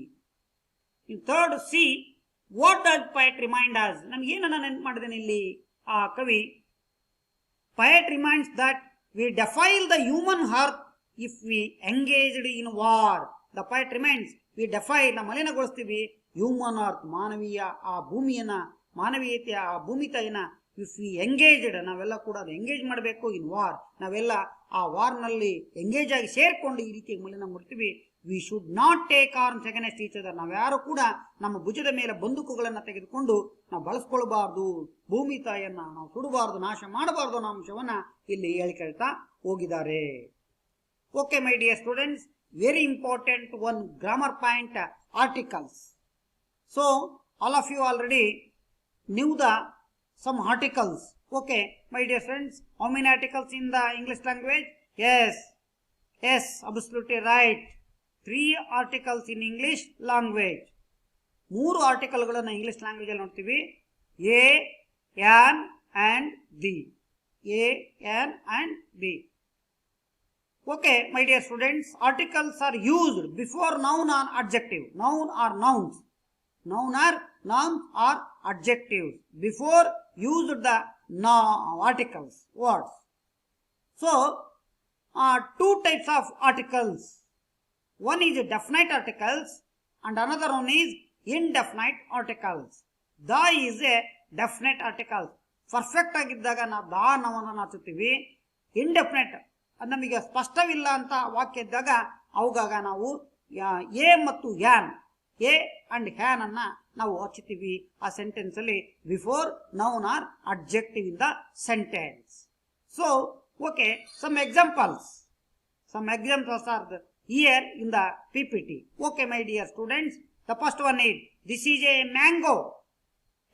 In third, C what does poet remind us? ನಮ್ಗೆ ಏನನ್ನ ನೆನಪು ಮಾಡಿದ್ದೇನೆ ಇಲ್ಲಿ ಆ ಕವಿ. Poet reminds that we defile the human earth if we engaged in war. The poet reminds we defile, ನಾವು ಮಲಿನಗೊಳಿಸ್ತೀವಿ ಹ್ಯೂಮನ್ ಅರ್ತ್, ಮಾನವೀಯ ಆ ಭೂಮಿಯನ್ನ, ಮಾನವೀಯತೆಯ ಆ ಭೂಮಿ ತಾಯಿನ. ಇಫ್ ವಿ ಎಂಗೇಜ್ಡ್, ನಾವೆಲ್ಲ ಕೂಡ ಅದು ಎಂಗೇಜ್ ಮಾಡಬೇಕು ಇನ್ ವಾರ್. ನಾವೆಲ್ಲ ಆ ವಾರ್ನಲ್ಲಿ ಎಂಗೇಜ್ ಆಗಿ ಸೇರ್ಕೊಂಡು ಈ ರೀತಿಯಾಗಿ ಮಲಿನ ಮಾಡ್ತೀವಿ. We should not take arms against each other. ನಾವ್ಯಾರು ಕೂಡ ನಮ್ಮ ಭುಜದ ಮೇಲೆ ಬಂದೂಕುಗಳನ್ನ ತೆಗೆದುಕೊಂಡು ನಾವು ಬಳಸ್ಕೊಳ್ಬಾರ್ದು, ಭೂಮಿ ತಾಯಿಯನ್ನ ನಾವು ಸುಡಬಾರ್ದು, ನಾಶ ಮಾಡಬಾರ್ದು ಅನ್ನೋ ಅಂಶವನ್ನ ಇಲ್ಲಿ ಹೇಳ್ತಾ ಹೋಗಿದ್ದಾರೆ. Okay my dear students, very important one grammar point, articles. So all of you already knew the some articles. Okay my dear friends, how many articles in the English language? Yes, absolutely right. 3 articles in English language. 3 article ಗಳನ್ನ English language ಅಲ್ಲಿ ನೋಡ್ತೀವಿ. A, an and the. A, an and the. Okay my dear students, articles are used before noun or adjective. Noun or nouns. Noun or nouns or adjectives before used the articles, words. So 2 types of articles. One is definite articles and another one is indefinite articles. The is a definite article. Perfect ಆಗಿದ್ದಾಗ ನಾವು ದಾ ನಾಮವನ್ನು ನಾಚುತ್ತೀವಿ. Indefinite ಅದು ನಮಗೆ ಸ್ಪಷ್ಟವಿಲ್ಲ ಅಂತ ವಾಕ್ಯ ಇದ್ದಾಗ ಅವಾಗ ನಾವು ಎ ಮತ್ತು ಯಾನ್, ಎ ಅಂಡ್ ಹ್ಯಾನ್ ಅನ್ನ ನಾವು ಹಚ್ಚುತ್ತೀವಿ ಆ ಸೆಂಟೆನ್ಸ್ ಅಲ್ಲಿ before noun R adjective in the sentence. So okay, some examples are here in the PPT. Okay my dear students, the first one is, this is a mango.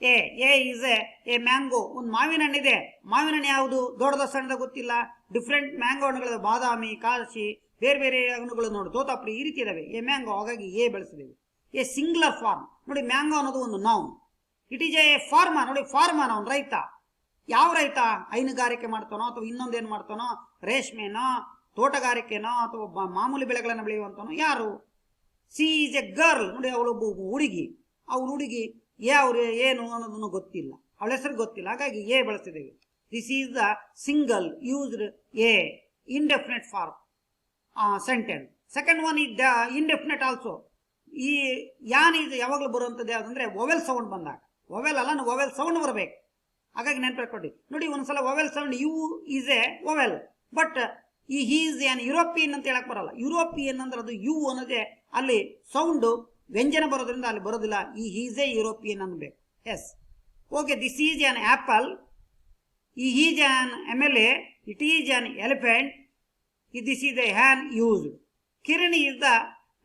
A is a mango. ಒಂದು ಮಾವಿನ ಹಣ್ಣಿದೆ. ಮಾವಿನ ಹಣ್ಣು ಯಾವುದು? ದೊಡ್ಡದ ಸಣ್ಣದ ಗೊತ್ತಿಲ್ಲ. Different mango ಹಣ್ಣುಗಳು, ಬಾದಾಮಿ, ಕಾಶಿ, ಬೇರೆ ಬೇರೆ ಹಣ್ಣುಗಳು ನೋಡಿ, ತೋತಾಪುರಿ ಈ ರೀತಿ ಇದಾವೆ. ಎ ಮ್ಯಾಂಗೋ, ಹಾಗಾಗಿ ಎ ಬೆಳೆಸಿದ್ದೇವೆ. ಎ ಸಿಂಗ್ಯುಲರ್ ಫಾರ್ಮ್ ನೋಡಿ, ಮ್ಯಾಂಗೋ ಅನ್ನೋದು ಒಂದು noun. It is A farmer ನೋಡಿ, ಫಾರ್ಮರ್ ಅವನು ರೈತ. ಯಾವ ರೈತ? ಹೈನುಗಾರಿಕೆ ಮಾಡ್ತಾನೋ ಅಥವಾ ಇನ್ನೊಂದೇನು ಮಾಡ್ತಾನೋ, ರೇಷ್ಮೆನೋ, ತೋಟಗಾರಿಕೆನೋ ಅಥವಾ ಮಾಮೂಲಿ ಬೆಳೆಗಳನ್ನು ಬೆಳೆಯುವಂತನೋ ಯಾರು? ಸಿ ಈಸ್ ಎ ಗರ್ಲ್ ನೋಡಿ, ಅವಳೊಬ್ಬ ಹುಡುಗಿ. ಅವಳು ಹುಡುಗಿ ಯಾವ್ರು ಏನು ಅನ್ನೋದನ್ನು ಗೊತ್ತಿಲ್ಲ, ಅವಳ ಹೆಸರು ಗೊತ್ತಿಲ್ಲ, ಹಾಗಾಗಿ ಎ ಬಳಸ್ತಿದ್ದೇವೆ. This is the single used a indefinite form sentence. Second one is the indefinite also. ಈ ಯಾನ್ ಇದು ಯಾವಾಗಲೂ ಬರುವಂಥದ್ದು ಯಾವುದಂದ್ರೆ ವೊವೆಲ್ ಸೌಂಡ್ ಬಂದಾಗ. ವೊವೆಲ್ ಅಲ್ಲ, ವೊವೆಲ್ ಸೌಂಡ್ ಬರಬೇಕು, ಹಾಗಾಗಿ ನೆನಪಿಟ್ಕೊಡಿ. ನೋಡಿ ಒಂದ್ಸಲ vowel sound U is a vowel, but ಈ ಈಸ್ ಏನ್ ಯುರೋಪಿಯನ್ ಅಂತ ಹೇಳಕ್ ಬರಲ್ಲ. ಯುರೋಪಿಯನ್ ಅಂದ್ರೆ ಅದು ಯು ಅನ್ನೋದೇ ಅಲ್ಲಿ ಸೌಂಡ್ ವ್ಯಂಜನ ಬರೋದ್ರಿಂದ ಅಲ್ಲಿ ಬರೋದಿಲ್ಲ. ಈ ಈಸ್ ಎ ಯುರೋಪಿಯನ್ ಅನ್ಬೇಕು. Yes okay, this is an apple, ಈ is an MLA, it is an elephant, this is a an used. Kiran is the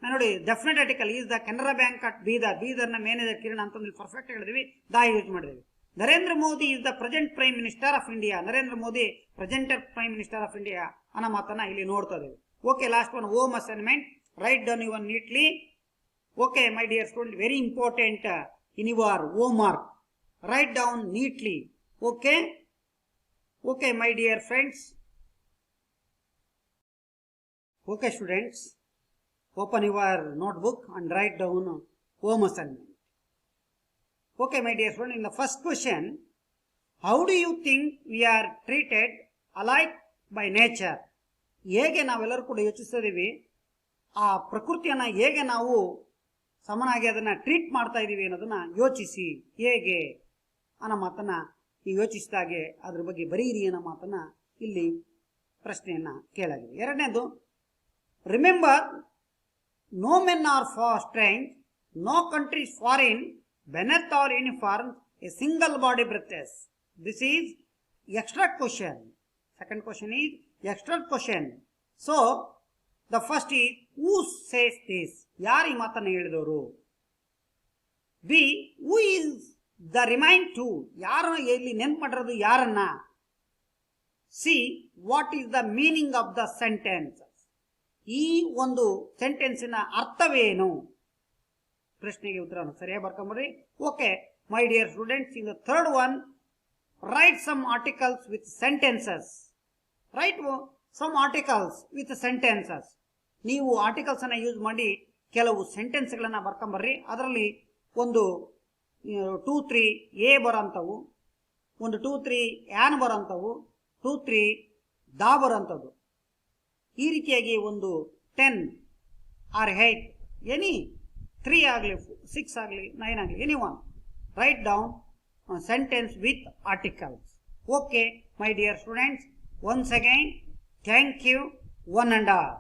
ನೋಡಿ definite article, is the Canara Bank at Bidar. ಬೀದರ್ನ ಮ್ಯಾನೇಜರ್ ಕಿರಣ್ ಅಂತಂದ್ರೆ ಪರ್ಫೆಕ್ಟ್ ಹೇಳಿದ್ವಿ, ದಾ ಯೂಸ್ ಮಾಡಿದ್ವಿ. Narendra Modi is the present prime minister of India. Narendra Modi present prime minister of India ಅನ್ನೋ ಮಾತನ್ನ ಇಲ್ಲಿ ನೋಡ್ತಾ ಇದ್ದೇವೆ. Okay, last one, home assignment, write down your neatly. Okay my dear student, very important in your home work, write down neatly. Okay, Okay, my dear friends. Okay, students. Open your notebook and write down home assignment. Okay, my dear friend. In the first question, how do you think we are treated alike by nature? ಹೇಗೆ ನಾವೆಲ್ಲರೂ ಕೂಡ ಯೋಚಿಸ್ತಿದ್ದೀವಿ, ಆ ಪ್ರಕೃತಿಯನ್ನ ಹೇಗೆ ನಾವು ಸಮನಾಗಿ ಅದನ್ನ treat ಮಾಡ್ತಾ ಇದೀವಿ ಅನ್ನೋದನ್ನ ಯೋಚಿಸಿ ಹೇಗೆ ಅನ್ನೋ ಮಾತನ್ನ ನೀವು ಯೋಚಿಸಿದಾಗೆ ಅದ್ರ ಬಗ್ಗೆ ಬರೀರಿ ಅನ್ನೋ ಮಾತನ್ನ ಇಲ್ಲಿ ಪ್ರಶ್ನೆಯನ್ನ ಕೇಳಾಗಿದೆ. ಎರಡನೇದು, remember, no men are far strange, no countries foreign, beneath our uniform, a single body breathes. This is extra question. Second question is extra question. So the first is, who says this? ಯಾರು ಈ ಮಾತನ್ನು ಹೇಳಿದವರು? B, who is the remind to? ಯಾರು ಇಲ್ಲಿ ನೆನಪು ಮಾಡಿರೋದು ಯಾರನ್ನ? C, what is the meaning of the sentence? ಈ ಒಂದು ಸೆಂಟೆನ್ಸಿನ ಅರ್ಥವೇನು? ಪ್ರಶ್ನೆಗೆ ಉತ್ತರವನ್ನು ಸರಿಯಾಗಿ ಬರ್ಕೊಂಡ್ಬರ್ರಿ. Okay my dear students, in the third one, write some articles with sentences. Write some articles with sentences. ನೀವು ಆರ್ಟಿಕಲ್ಸ್ ಅನ್ನ ಯೂಸ್ ಮಾಡಿ ಕೆಲವು ಸೆಂಟೆನ್ಸ್ ಗಳನ್ನ ಬರ್ಕೊಂಬರ್ರಿ. ಅದರಲ್ಲಿ ಒಂದು 2, 3 ಎ ಬರೋಂಥವು, ಒಂದು 2, 3 ಆನ್ ಬರೋಂಥವು, 2, 3 ದಾ ಬರೋಂಥದ್ದು. ಈ ರೀತಿಯಾಗಿ ಒಂದು 10 ಆರ್ 8 ಎನಿ 3 ಆಗಲಿ 6 ಆಗಲಿ 9 ಆಗಲಿ any one, write down sentence with articles. Okay, my dear students, once again, thank you one and all.